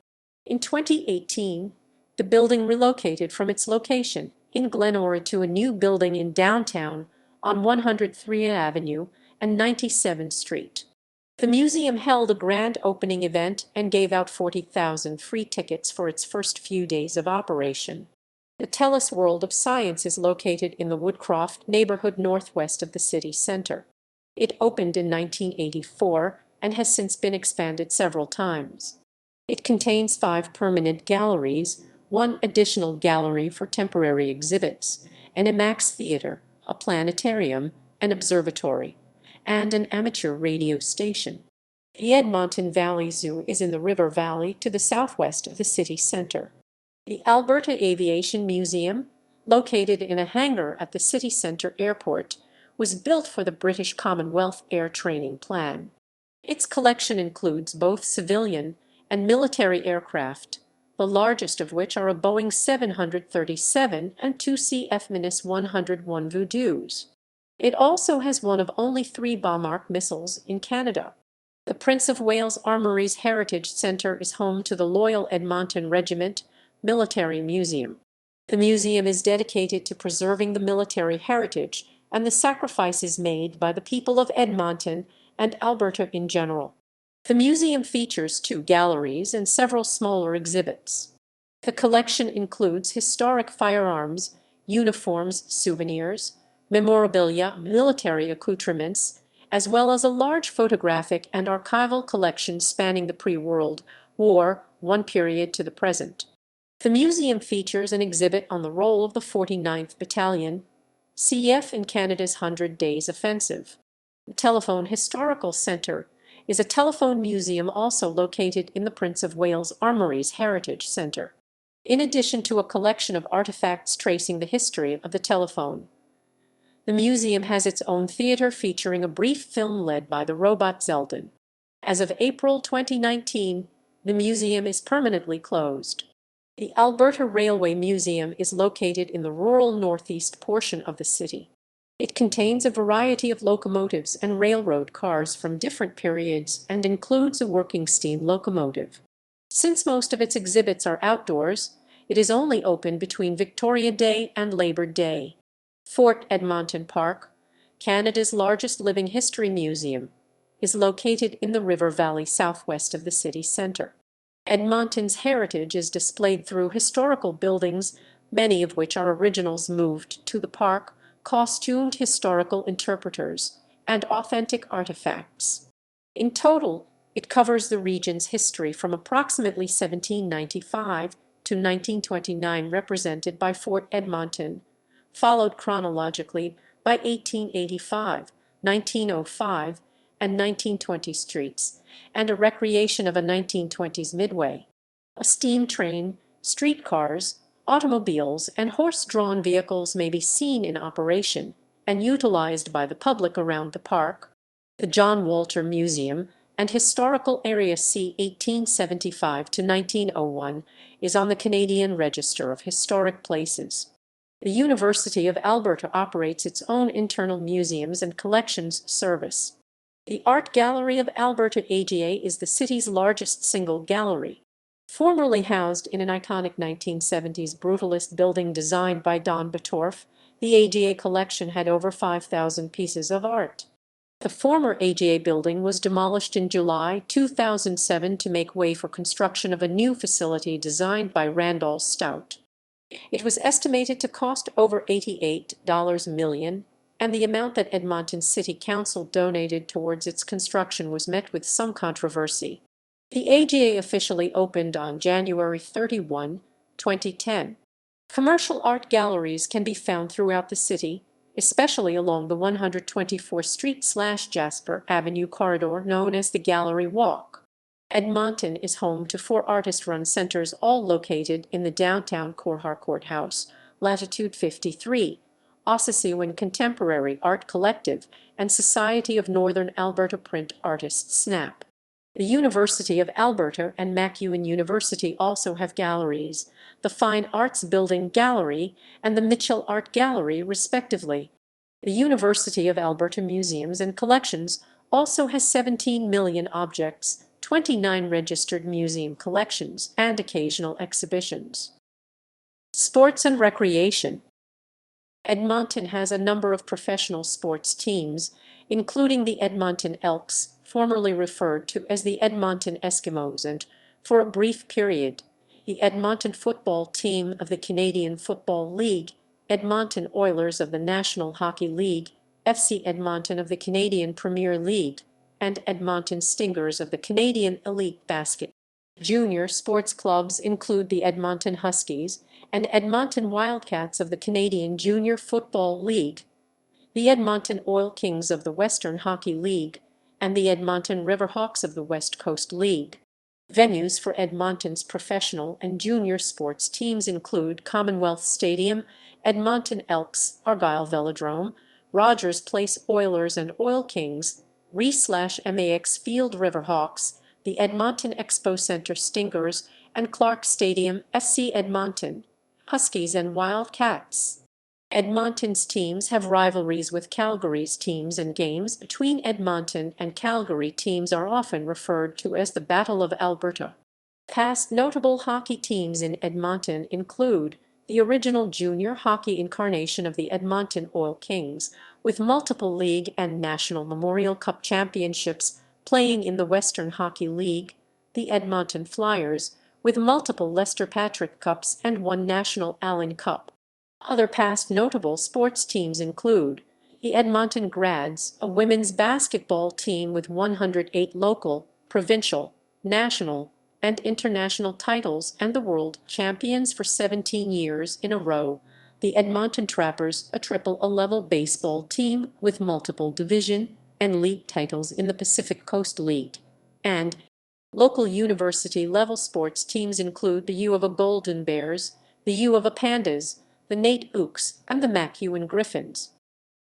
In 2018, the building relocated from its location in Glenora to a new building in downtown on 103 Avenue and 97th Street. The museum held a grand opening event and gave out 40,000 free tickets for its first few days of operation. The TELUS World of Science is located in the Woodcroft neighborhood northwest of the city center. It opened in 1984 and has since been expanded several times. It contains 5 permanent galleries, 1 additional gallery for temporary exhibits, an IMAX theater, a planetarium, an observatory, and an amateur radio station. The Edmonton Valley Zoo is in the River Valley to the southwest of the city center. The Alberta Aviation Museum, located in a hangar at the city center airport, was built for the British Commonwealth Air Training Plan. Its collection includes both civilian and military aircraft, the largest of which are a Boeing 737 and 2 CF-101 Voodoos. It also has one of only 3 Bombardier missiles in Canada. The Prince of Wales Armouries Heritage Centre is home to the Loyal Edmonton Regiment Military Museum. The museum is dedicated to preserving the military heritage and the sacrifices made by the people of Edmonton and Alberta in general. The museum features 2 galleries and several smaller exhibits. The collection includes historic firearms, uniforms, souvenirs, memorabilia, military accoutrements, as well as a large photographic and archival collection spanning the pre-World War I period to the present. The museum features an exhibit on the role of the 49th Battalion, CF in Canada's 100 Days Offensive. The Telephone Historical Centre is a telephone museum also located in the Prince of Wales Armouries Heritage Centre. In addition to a collection of artifacts tracing the history of the telephone, the museum has its own theatre featuring a brief film led by the robot Zeldin. As of April 2019, the museum is permanently closed. The Alberta Railway Museum is located in the rural northeast portion of the city. It contains a variety of locomotives and railroad cars from different periods and includes a working steam locomotive. Since most of its exhibits are outdoors, it is only open between Victoria Day and Labor Day. Fort Edmonton Park, Canada's largest living history museum, is located in the River Valley southwest of the city centre. Edmonton's heritage is displayed through historical buildings, many of which are originals moved to the park, costumed historical interpreters, and authentic artifacts. In total, it covers the region's history from approximately 1795 to 1929, represented by Fort Edmonton, followed chronologically by 1885, 1905, and 1920 streets, and a recreation of a 1920s midway. A steam train, streetcars, automobiles, and horse-drawn vehicles may be seen in operation and utilized by the public around the park. The John Walter Museum and Historical Area C 1875 to 1901 is on the Canadian Register of Historic Places. The University of Alberta operates its own internal museums and collections service. The Art Gallery of Alberta AGA is the city's largest single gallery. Formerly housed in an iconic 1970s brutalist building designed by Don Batorf, the AGA collection had over 5,000 pieces of art. The former AGA building was demolished in July 2007 to make way for construction of a new facility designed by Randall Stout. It was estimated to cost over $88 million, and the amount that Edmonton City Council donated towards its construction was met with some controversy. The AGA officially opened on January 31, 2010. Commercial art galleries can be found throughout the city, especially along the 124th Street/Jasper Avenue corridor known as the Gallery Walk. Edmonton is home to 4 artist-run centers, all located in the downtown Core Courthouse, Latitude 53, Ossisiwan Contemporary Art Collective, and Society of Northern Alberta Print Artists SNAP. The University of Alberta and MacEwan University also have galleries, the Fine Arts Building Gallery and the Mitchell Art Gallery, respectively. The University of Alberta Museums and Collections also has 17 million objects, 29 registered museum collections, and occasional exhibitions. Sports and recreation. Edmonton has a number of professional sports teams, including the Edmonton Elks, formerly referred to as the Edmonton Eskimos, and, for a brief period, the Edmonton football team of the Canadian Football League, Edmonton Oilers of the National Hockey League, FC Edmonton of the Canadian Premier League, and Edmonton Stingers of the Canadian Elite Basket. Junior sports clubs include the Edmonton Huskies and Edmonton Wildcats of the Canadian Junior Football League, the Edmonton Oil Kings of the Western Hockey League, and the Edmonton Riverhawks of the West Coast League. Venues for Edmonton's professional and junior sports teams include Commonwealth Stadium, Edmonton Elks, Argyle Velodrome, Rogers Place Oilers and Oil Kings, Re/Max Field Riverhawks, the Edmonton Expo Centre Stingers, and Clark Stadium, FC Edmonton, Huskies and Wildcats. Edmonton's teams have rivalries with Calgary's teams, and games between Edmonton and Calgary teams are often referred to as the Battle of Alberta. Past notable hockey teams in Edmonton include the original junior hockey incarnation of the Edmonton Oil Kings, with multiple league and National Memorial Cup championships playing in the Western Hockey League, the Edmonton Flyers, with multiple Lester Patrick Cups and one National Allen Cup. Other past notable sports teams include the Edmonton Grads, a women's basketball team with 108 local, provincial, national, and international titles and the world champions for 17 years in a row, the Edmonton Trappers, a triple-A-level baseball team with multiple division and league titles in the Pacific Coast League, and local university-level sports teams include the U of A Golden Bears, the U of A Pandas, the Nate Ooks, and the MacEwan Griffins.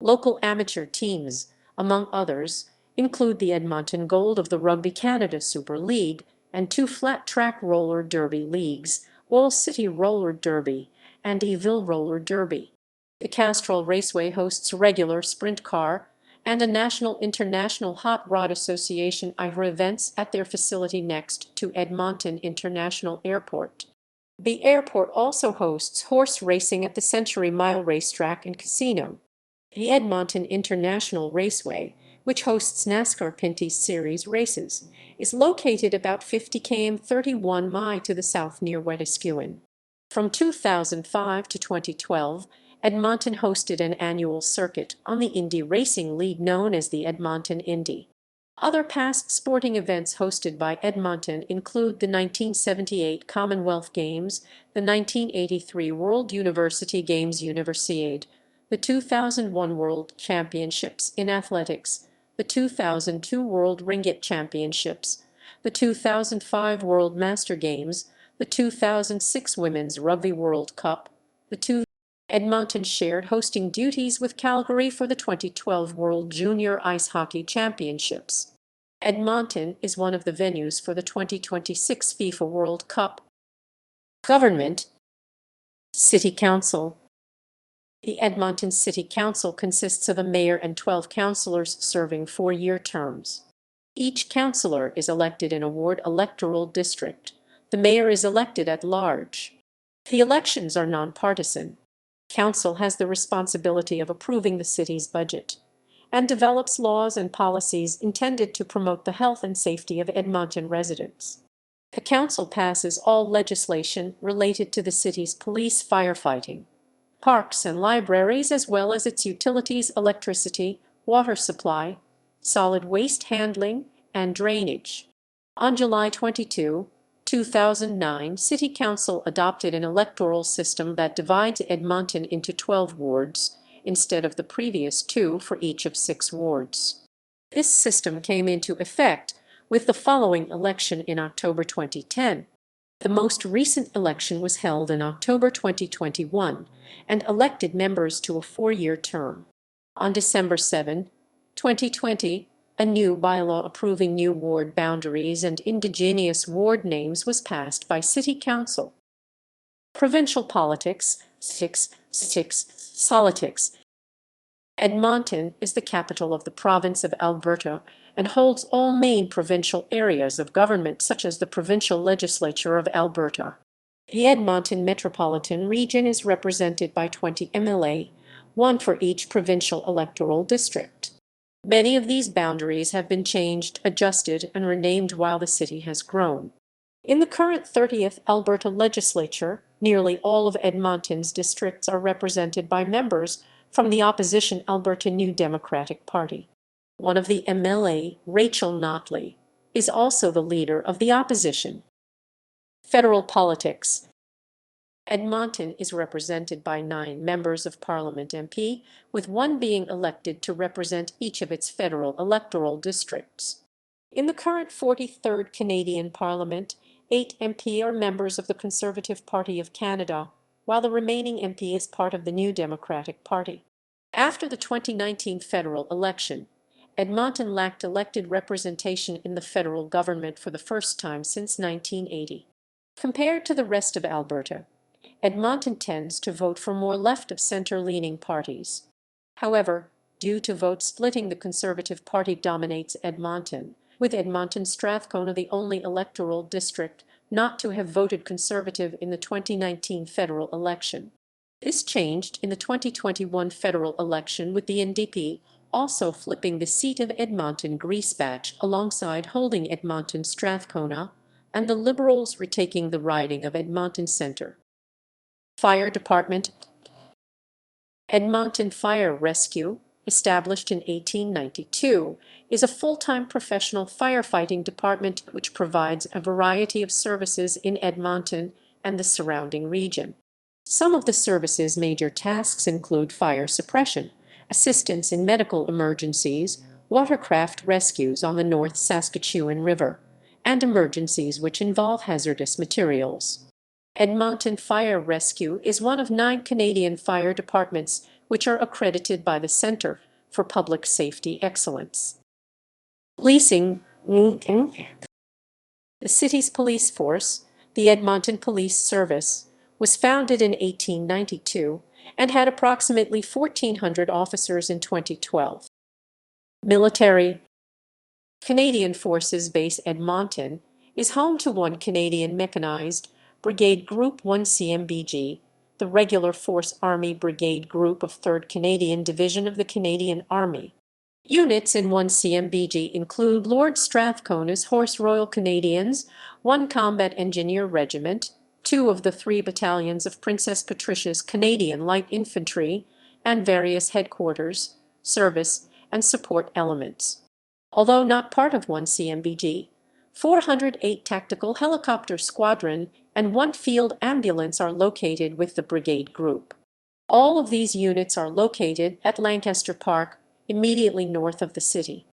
Local amateur teams, among others, include the Edmonton Gold of the Rugby Canada Super League and two flat-track roller derby leagues, Wall City Roller Derby and Eville Roller Derby. The Castrol Raceway hosts regular sprint car and a National-International Hot Rod Association IHRA events at their facility next to Edmonton International Airport. The airport also hosts horse racing at the Century Mile Racetrack and Casino. The Edmonton International Raceway, which hosts NASCAR Pinty Series races, is located about 50 km 31 mi to the south near Wetaskiwin. From 2005 to 2012, Edmonton hosted an annual circuit on the Indy Racing League known as the Edmonton Indy. Other past sporting events hosted by Edmonton include the 1978 Commonwealth Games, the 1983 World University Games Universiade, the 2001 World Championships in Athletics, the 2002 World Ringgit Championships, the 2005 World Master Games, the 2006 Women's Rugby World Cup, Edmonton shared hosting duties with Calgary for the 2012 World Junior Ice Hockey Championships. Edmonton is one of the venues for the 2026 FIFA World Cup. Government. City Council. The Edmonton City Council consists of a mayor and 12 councillors serving 4-year terms. Each councillor is elected in a ward electoral district. The mayor is elected at large. The elections are nonpartisan. Council has the responsibility of approving the city's budget and develops laws and policies intended to promote the health and safety of Edmonton residents. The council passes all legislation related to the city's police, firefighting, parks and libraries, as well as its utilities, electricity, water supply, solid waste handling, and drainage. On July 22, 2009, City Council adopted an electoral system that divides Edmonton into 12 wards, instead of the previous 2 for each of 6 wards. This system came into effect with the following election in October 2010. The most recent election was held in October 2021 and elected members to a 4-year term. On December 7, 2020, A new bylaw approving new ward boundaries and indigenous ward names was passed by City Council. Provincial politics, politics. Edmonton is the capital of the province of Alberta and holds all main provincial areas of government such as the Provincial Legislature of Alberta. The Edmonton Metropolitan Region is represented by 20 MLA, one for each provincial electoral district. Many of these boundaries have been changed, adjusted, and renamed while the city has grown. In the current 30th Alberta legislature, nearly all of Edmonton's districts are represented by members from the opposition Alberta New Democratic Party. One of the MLA, Rachel Notley, is also the leader of the opposition. Federal politics. Edmonton is represented by 9 members of Parliament MP, with one being elected to represent each of its federal electoral districts. In the current 43rd Canadian Parliament, 8 MP are members of the Conservative Party of Canada, while the remaining MP is part of the New Democratic Party. After the 2019 federal election, Edmonton lacked elected representation in the federal government for the first time since 1980. Compared to the rest of Alberta, Edmonton tends to vote for more left-of-center-leaning parties. However, due to vote splitting, the Conservative Party dominates Edmonton, with Edmonton-Strathcona the only electoral district not to have voted Conservative in the 2019 federal election. This changed in the 2021 federal election, with the NDP also flipping the seat of Edmonton-Griesbach alongside holding Edmonton-Strathcona, and the Liberals retaking the riding of Edmonton Centre. Fire Department. Edmonton Fire Rescue, established in 1892, is a full-time professional firefighting department which provides a variety of services in Edmonton and the surrounding region. Some of the service's major tasks include fire suppression, assistance in medical emergencies, watercraft rescues on the North Saskatchewan River, and emergencies which involve hazardous materials. Edmonton Fire Rescue is one of 9 Canadian fire departments which are accredited by the Centre for Public Safety Excellence. Policing. The city's police force, the Edmonton Police Service, was founded in 1892 and had approximately 1,400 officers in 2012. Military. Canadian Forces Base Edmonton is home to 1 Canadian Mechanized Brigade Group 1 CMBG, the Regular Force Army Brigade Group of 3rd Canadian Division of the Canadian Army. Units in 1 CMBG include Lord Strathcona's Horse Royal Canadians, 1 Combat Engineer Regiment, 2 of the 3 battalions of Princess Patricia's Canadian Light Infantry, and various headquarters, service, and support elements. Although not part of 1 CMBG, 408 Tactical Helicopter Squadron and 1 Field Ambulance are located with the brigade group. All of these units are located at Lancaster Park, immediately north of the city.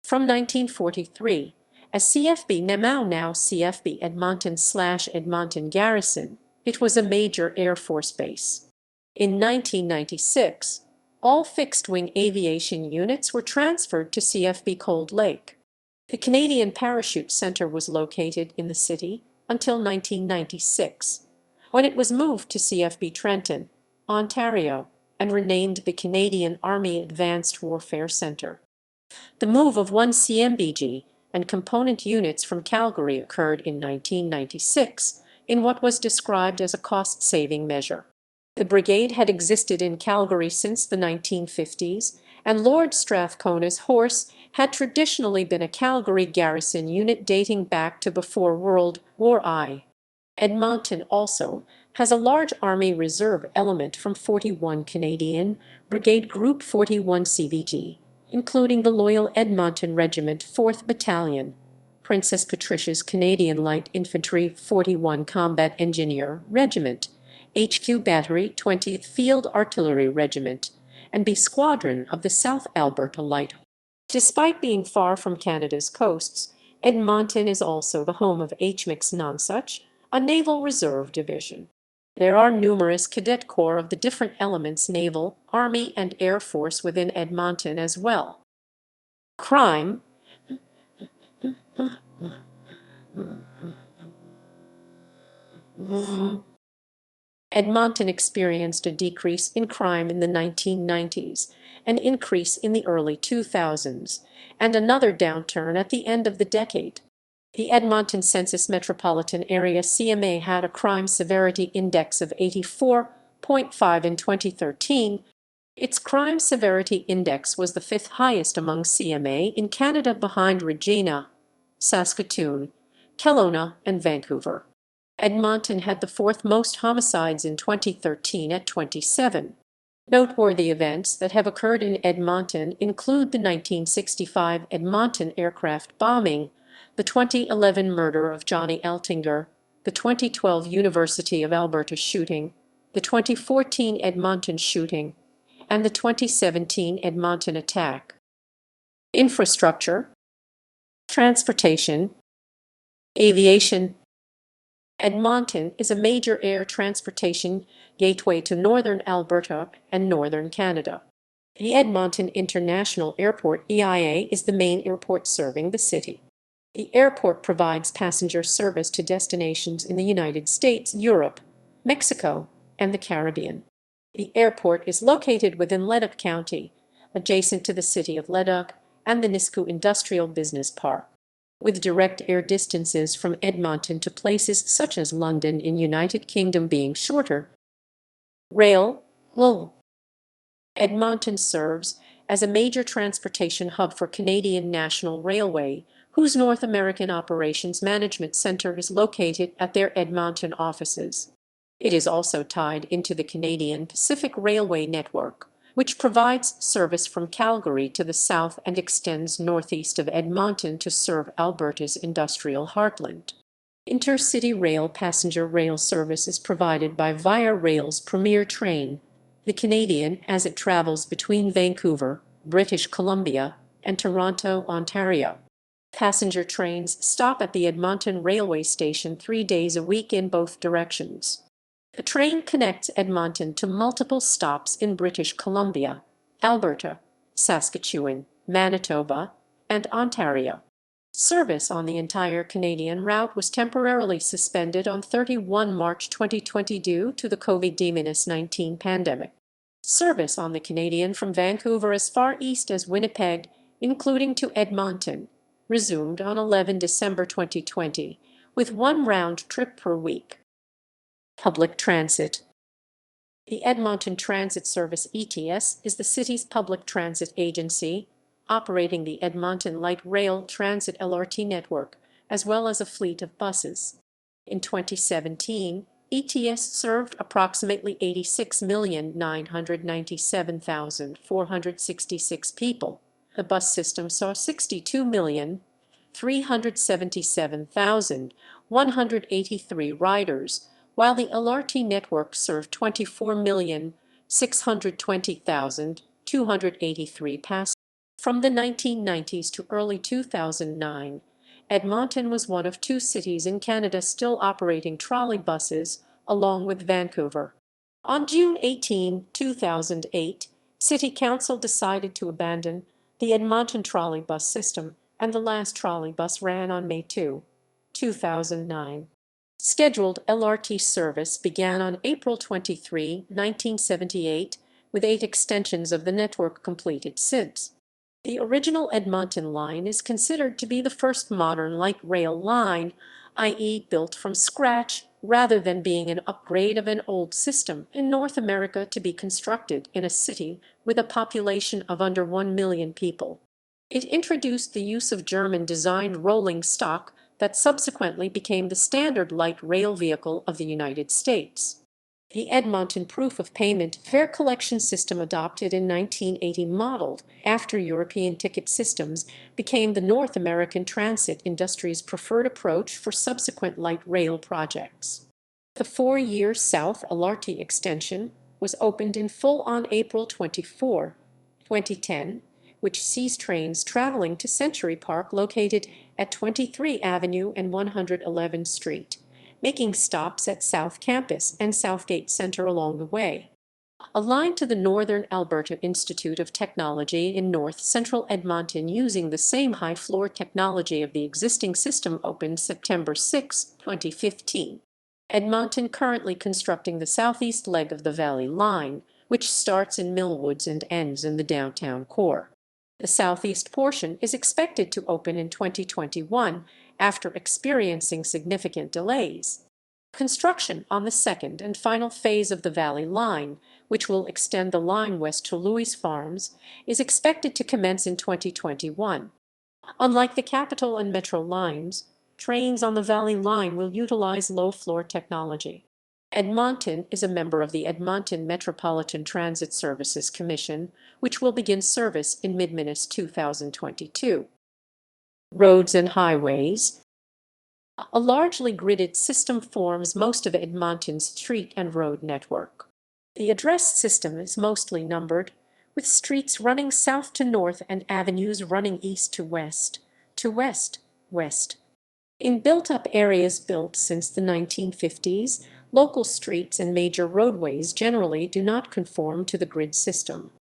From 1943, as CFB now CFB Edmonton/Edmonton Garrison, it was a major Air Force base. In 1996, all fixed-wing aviation units were transferred to CFB Cold Lake. The Canadian Parachute Centre was located in the city until 1996, when it was moved to CFB Trenton, Ontario, and renamed the Canadian Army Advanced Warfare Centre. The move of 1 CMBG and component units from Calgary occurred in 1996 in what was described as a cost-saving measure. The brigade had existed in Calgary since the 1950s, and Lord Strathcona's Horse had traditionally been a Calgary garrison unit dating back to before World War I. Edmonton also has a large Army Reserve element from 41 Canadian Brigade Group 41 CVG, including the Loyal Edmonton Regiment 4th Battalion, Princess Patricia's Canadian Light Infantry 41 Combat Engineer Regiment, HQ Battery 20th Field Artillery Regiment, and B Squadron of the South Alberta Light. Despite being far from Canada's coasts, Edmonton is also the home of HMX-Nonsuch, a Naval Reserve division. There are numerous cadet corps of the different elements, Naval, Army, and Air Force within Edmonton as well. Crime. Edmonton experienced a decrease in crime in the 1990s, an increase in the early 2000s, and another downturn at the end of the decade. The Edmonton Census Metropolitan Area CMA had a crime severity index of 84.5 in 2013. Its crime severity index was the fifth highest among CMA in Canada behind Regina, Saskatoon, Kelowna, and Vancouver. Edmonton had the fourth most homicides in 2013 at 27. Noteworthy events that have occurred in Edmonton include the 1965 Edmonton aircraft bombing, the 2011 murder of Johnny Eltinger, the 2012 University of Alberta shooting, the 2014 Edmonton shooting, and the 2017 Edmonton attack. Infrastructure, transportation, aviation. Edmonton is a major air transportation gateway to northern Alberta and northern Canada. The Edmonton International Airport EIA is the main airport serving the city. The airport provides passenger service to destinations in the United States, Europe, Mexico, and the Caribbean. The airport is located within Leduc County, adjacent to the city of Leduc and the Nisku Industrial Business Park, with direct air distances from Edmonton to places such as London in United Kingdom being shorter. Rail. Edmonton serves as a major transportation hub for Canadian National Railway, whose North American Operations Management Centre is located at their Edmonton offices. It is also tied into the Canadian Pacific Railway network, which provides service from Calgary to the south and extends northeast of Edmonton to serve Alberta's industrial heartland. Intercity rail passenger rail service is provided by Via Rail's premier train, the Canadian, as it travels between Vancouver, British Columbia, and Toronto, Ontario. Passenger trains stop at the Edmonton railway station 3 days a week in both directions. The train connects Edmonton to multiple stops in British Columbia, Alberta, Saskatchewan, Manitoba, and Ontario. Service on the entire Canadian route was temporarily suspended on 31 March 2020 due to the COVID-19 pandemic. Service on the Canadian from Vancouver as far east as Winnipeg, including to Edmonton, resumed on 11 December 2020, with one round trip per week. Public transit. The Edmonton Transit Service ETS is the city's public transit agency, operating the Edmonton Light Rail Transit LRT network, as well as a fleet of buses. In 2017, ETS served approximately 86,997,466 people. The bus system saw 62,377,183 riders, while the LRT network served 24,620,283 passengers. From the 1990s to early 2009, Edmonton was one of two cities in Canada still operating trolley buses, along with Vancouver. On June 18, 2008, City Council decided to abandon the Edmonton trolley bus system, and the last trolley bus ran on May 2, 2009. Scheduled LRT service began on April 23, 1978, with 8 extensions of the network completed since. The original Edmonton line is considered to be the first modern light rail line, i.e. built from scratch, rather than being an upgrade of an old system in North America to be constructed in a city with a population of under 1 million people. It introduced the use of German-designed rolling stock that subsequently became the standard light rail vehicle of the United States. The Edmonton proof of payment fare collection system, adopted in 1980, modeled after European ticket systems, became the North American transit industry's preferred approach for subsequent light rail projects. The 4-year South LRT extension was opened in full on April 24, 2010, which sees trains traveling to Century Park, located at 23 Avenue and 111th Street, making stops at South Campus and Southgate Center along the way. aligned to the Northern Alberta Institute of Technology in North Central Edmonton using the same high-floor technology of the existing system opened September 6, 2015. Edmonton currently constructing the southeast leg of the Valley Line, which starts in Millwoods and ends in the downtown core. The southeast portion is expected to open in 2021 after experiencing significant delays. Construction on the second and final phase of the Valley Line, which will extend the line west to Louis Farms, is expected to commence in 2021. Unlike the Capital and Metro lines, trains on the Valley Line will utilize low-floor technology. Edmonton is a member of the Edmonton Metropolitan Transit Services Commission, which will begin service in mid-Minus 2022. Roads and highways. A largely gridded system forms most of Edmonton's street and road network. The address system is mostly numbered, with streets running south to north and avenues running east to west, west. In built-up areas built since the 1950s, local streets and major roadways generally do not conform to the grid system.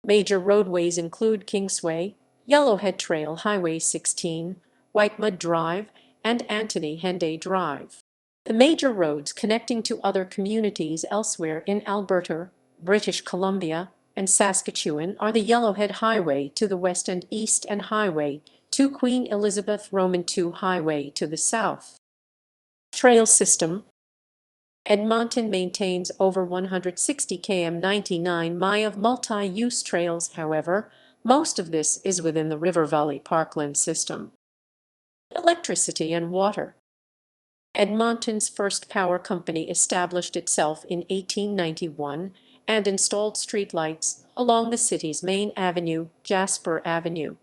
Major roadways include Kingsway, Yellowhead Trail, Highway 16, Whitemud Drive, and Anthony Henday Drive. The major roads connecting to other communities elsewhere in Alberta, British Columbia, and Saskatchewan are the Yellowhead Highway to the west and east and Highway to Queen Elizabeth II Highway to the south. Trail system. Edmonton maintains over 160 km 99 mi of multi-use trails. However, most of this is within the River Valley Parkland system. Electricity and water. Edmonton's first power company established itself in 1891 and installed streetlights along the city's main avenue, Jasper Avenue.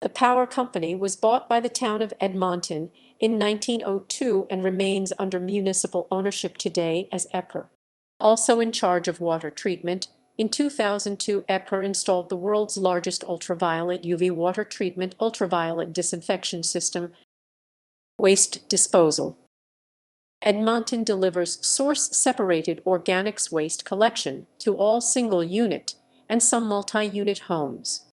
The power company was bought by the town of Edmonton in 1902 and remains under municipal ownership today as EPR. Also in charge of water treatment, in 2002 EPR installed the world's largest ultraviolet UV water treatment ultraviolet disinfection system. Waste disposal. Edmonton delivers source-separated organics waste collection to all single-unit and some multi-unit homes.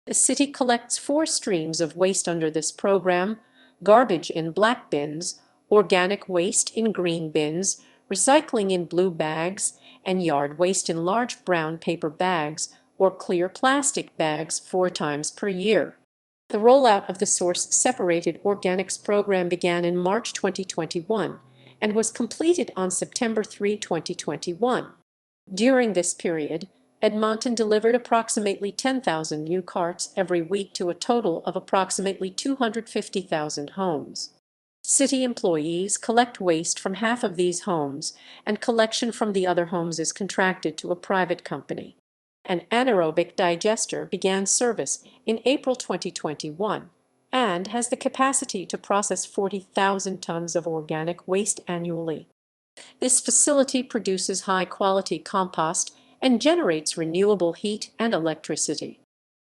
The city collects 4 streams of waste under this program: garbage in black bins, organic waste in green bins, recycling in blue bags, and yard waste in large brown paper bags or clear plastic bags 4 times per year. The rollout of the source-separated organics program began in March 2021 and was completed on September 3, 2021. During this period, Edmonton delivered approximately 10,000 new carts every week to a total of approximately 250,000 homes. City employees collect waste from half of these homes, and collection from the other homes is contracted to a private company. An anaerobic digester began service in April 2021 and has the capacity to process 40,000 tons of organic waste annually. This facility produces high-quality compost and generates renewable heat and electricity.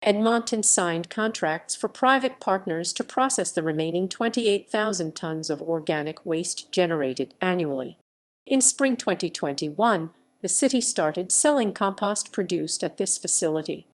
Edmonton signed contracts for private partners to process the remaining 28,000 tons of organic waste generated annually. In spring 2021, the city started selling compost produced at this facility.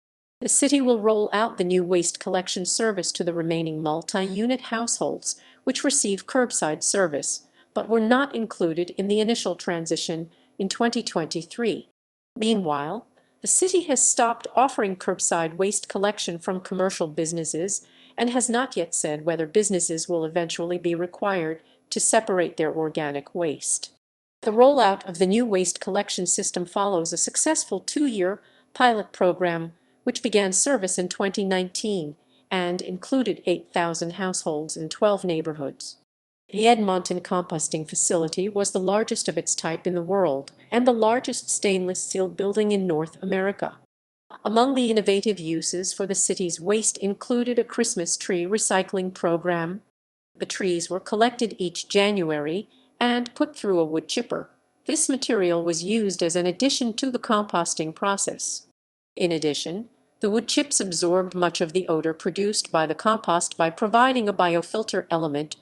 The city will roll out the new waste collection service to the remaining multi-unit households, which receive curbside service, but were not included in the initial transition in 2023. Meanwhile, the city has stopped offering curbside waste collection from commercial businesses and has not yet said whether businesses will eventually be required to separate their organic waste. The rollout of the new waste collection system follows a successful 2-year pilot program which began service in 2019 and included 8,000 households in 12 neighborhoods. The Edmonton composting facility was the largest of its type in the world and the largest stainless steel building in North America. Among the innovative uses for the city's waste included a Christmas tree recycling program. The trees were collected each January and put through a wood chipper. This material was used as an addition to the composting process. In addition, the wood chips absorbed much of the odor produced by the compost by providing a biofilter element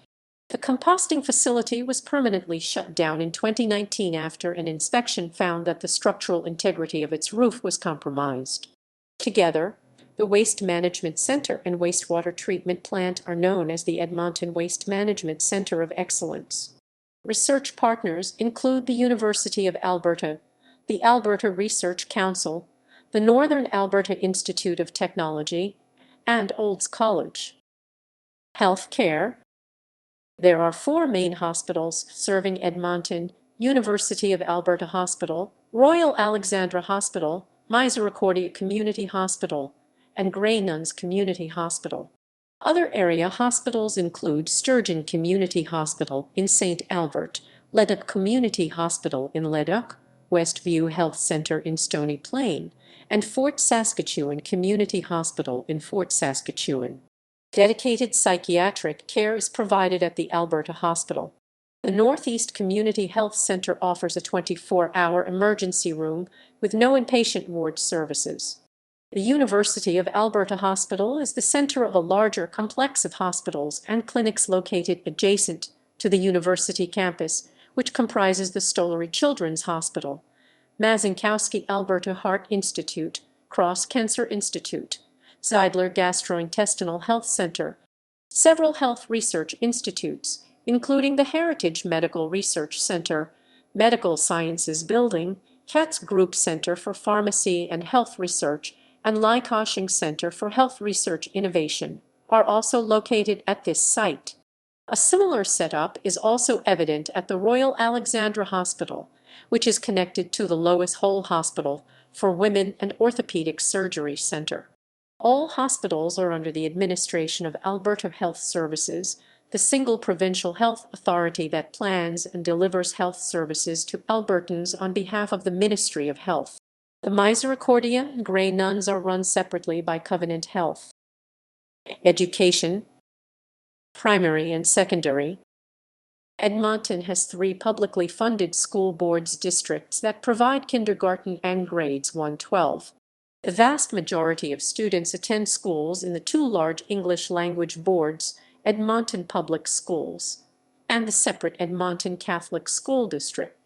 The composting facility was permanently shut down in 2019 after an inspection found that the structural integrity of its roof was compromised. Together, the Waste Management Center and Wastewater Treatment Plant are known as the Edmonton Waste Management Center of Excellence. Research partners include the University of Alberta, the Alberta Research Council, the Northern Alberta Institute of Technology, and Olds College. Health care. There are 4 main hospitals serving Edmonton: University of Alberta Hospital, Royal Alexandra Hospital, Misericordia Community Hospital, and Grey Nuns Community Hospital. Other area hospitals include Sturgeon Community Hospital in St. Albert, Leduc Community Hospital in Leduc, Westview Health Centre in Stony Plain, and Fort Saskatchewan Community Hospital in Fort Saskatchewan. Dedicated psychiatric care is provided at the Alberta Hospital. The Northeast Community Health Centre offers a 24-hour emergency room with no inpatient ward services. The University of Alberta Hospital is the center of a larger complex of hospitals and clinics located adjacent to the university campus, which comprises the Stollery Children's Hospital, Mazankowski Alberta Heart Institute, Cross Cancer Institute, Zeidler Gastrointestinal Health Center, several health research institutes, including the Heritage Medical Research Center, Medical Sciences Building, Katz Group Center for Pharmacy and Health Research, and Lykoshing Center for Health Research Innovation, are also located at this site. A similar setup is also evident at the Royal Alexandra Hospital, which is connected to the Lois Hole Hospital for Women and Orthopedic Surgery Center. All hospitals are under the administration of Alberta Health Services, the single provincial health authority that plans and delivers health services to Albertans on behalf of the Ministry of Health. The Misericordia and Grey Nuns are run separately by Covenant Health. Education, primary and secondary. Edmonton has 3 publicly funded school boards districts that provide kindergarten and grades 1-12. The vast majority of students attend schools in the 2 large English language boards, Edmonton Public Schools, and the separate Edmonton Catholic School District.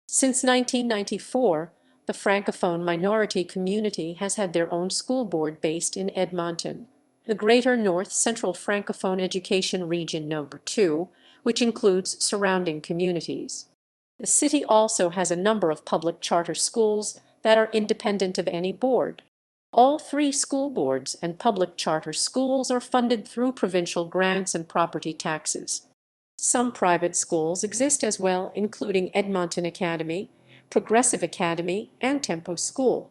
Since 1994, the Francophone minority community has had their own school board based in Edmonton, the Greater North Central Francophone Education Region No. 2, which includes surrounding communities. The city also has a number of public charter schools that are independent of any board. All 3 school boards and public charter schools are funded through provincial grants and property taxes. Some private schools exist as well, including Edmonton Academy, Progressive Academy, and Tempo School.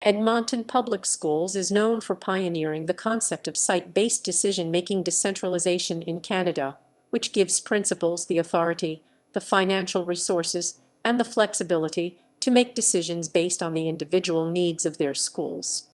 Edmonton Public Schools is known for pioneering the concept of site-based decision-making decentralization in Canada, which gives principals the authority, the financial resources, and the flexibility to make decisions based on the individual needs of their schools.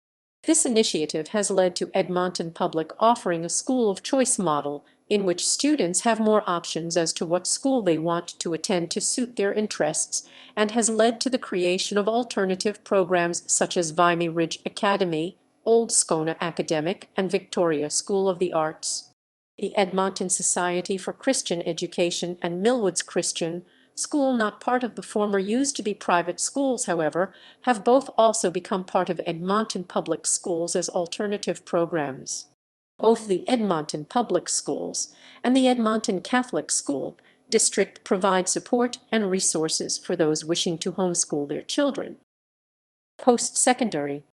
This initiative has led to Edmonton Public offering a school of choice model in which students have more options as to what school they want to attend to suit their interests, and has led to the creation of alternative programs such as Vimy Ridge Academy, Old Scona Academic, and Victoria School of the Arts. The Edmonton Society for Christian Education and Millwoods Christian School, not part of the former used to be private schools, however, have both also become part of Edmonton Public Schools as alternative programs. Both the Edmonton Public Schools and the Edmonton Catholic School District provide support and resources for those wishing to homeschool their children. Post-secondary.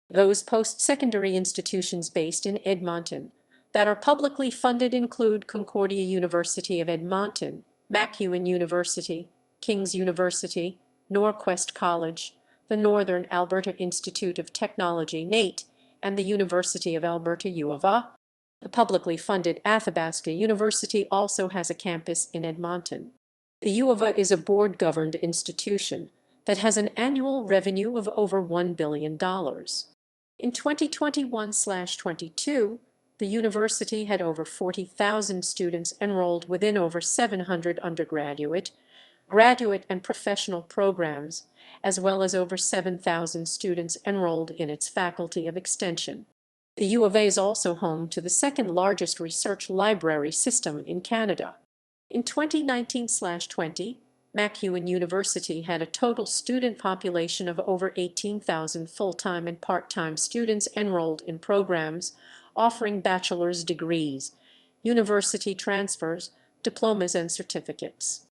Those post-secondary institutions based in Edmonton that are publicly funded include Concordia University of Edmonton, MacEwan University, King's University, Norquest College, the Northern Alberta Institute of Technology (NAIT), and the University of Alberta U of A. The publicly funded Athabasca University also has a campus in Edmonton. The U of A is a board-governed institution that has an annual revenue of over $1 billion. In 2021/22, the university had over 40,000 students enrolled within over 700 undergraduate, graduate, and professional programs, as well as over 7,000 students enrolled in its Faculty of Extension. The U of A is also home to the second largest research library system in Canada. In 2019/20, MacEwan University had a total student population of over 18,000 full-time and part-time students enrolled in programs offering bachelor's degrees, university transfers, diplomas, and certificates.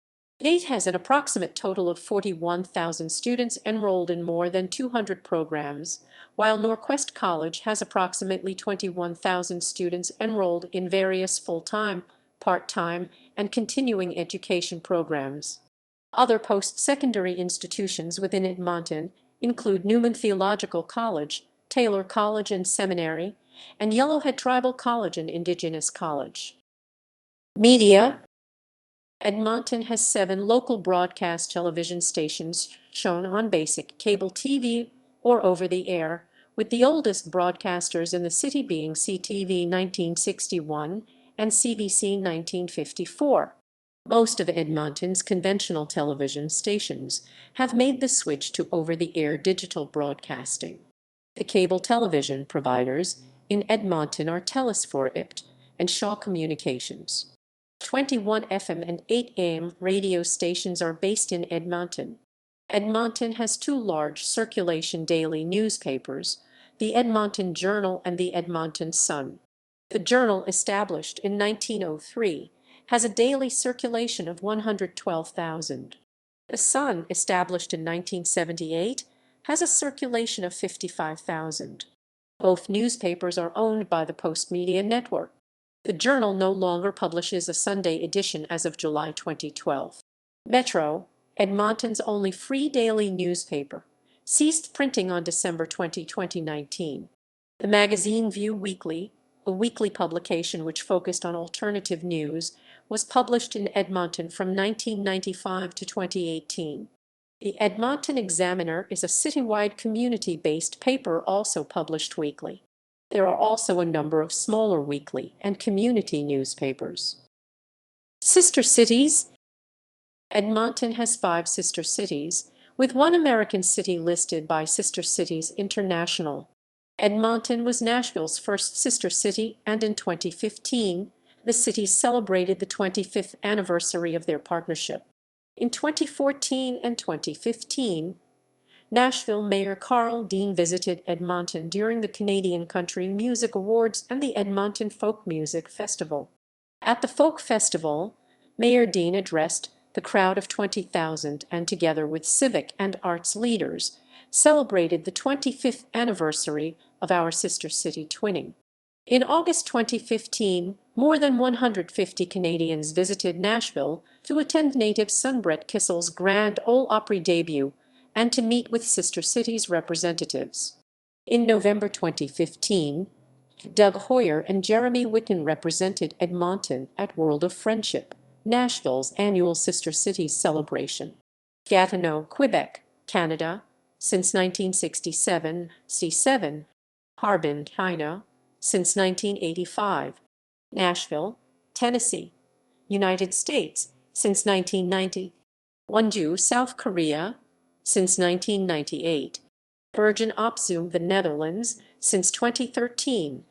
It has an approximate total of 41,000 students enrolled in more than 200 programs, while Northwest College has approximately 21,000 students enrolled in various full-time, part-time, and continuing education programs. Other post-secondary institutions within Edmonton include Newman Theological College, Taylor College and Seminary, and Yellowhead Tribal College and Indigenous College. Media. Edmonton has 7 local broadcast television stations shown on basic cable TV or over-the-air, with the oldest broadcasters in the city being CTV 1961 and CBC 1954. Most of Edmonton's conventional television stations have made the switch to over-the-air digital broadcasting. The cable television providers in Edmonton are TELUS for IT and Shaw Communications. 21 FM and 8 AM radio stations are based in Edmonton. Edmonton has 2 large circulation daily newspapers, the Edmonton Journal and the Edmonton Sun. The Journal, established in 1903, has a daily circulation of 112,000. The Sun, established in 1978, has a circulation of 55,000. Both newspapers are owned by the Post Media Network. The Journal no longer publishes a Sunday edition as of July 2012. Metro, Edmonton's only free daily newspaper, ceased printing on December 20, 2019. The magazine View Weekly, a weekly publication which focused on alternative news, was published in Edmonton from 1995 to 2018. The Edmonton Examiner is a citywide community-based paper also published weekly. There are also a number of smaller weekly and community newspapers. Sister cities. Edmonton has 5 sister cities, with 1 American city listed by Sister Cities International. Edmonton was Nashville's first sister city, and in 2015, the cities celebrated the 25th anniversary of their partnership. In 2014 and 2015, Nashville Mayor Carl Dean visited Edmonton during the Canadian Country Music Awards and the Edmonton Folk Music Festival. At the Folk Festival, Mayor Dean addressed the crowd of 20,000 and, together with civic and arts leaders, celebrated the 25th anniversary of our sister city twinning. In August 2015, more than 150 Canadians visited Nashville to attend native son Brett Kissel's Grand Ole Opry debut and to meet with Sister Cities representatives. In November 2015, Doug Hoyer and Jeremy Witten represented Edmonton at World of Friendship, Nashville's annual Sister Cities celebration. Gatineau, Quebec, Canada, since 1967, C7. Harbin, China, since 1985. Nashville, Tennessee, United States, since 1990. Wonju, South Korea, since 1998. Bergen op Zoom, the Netherlands, since 2013.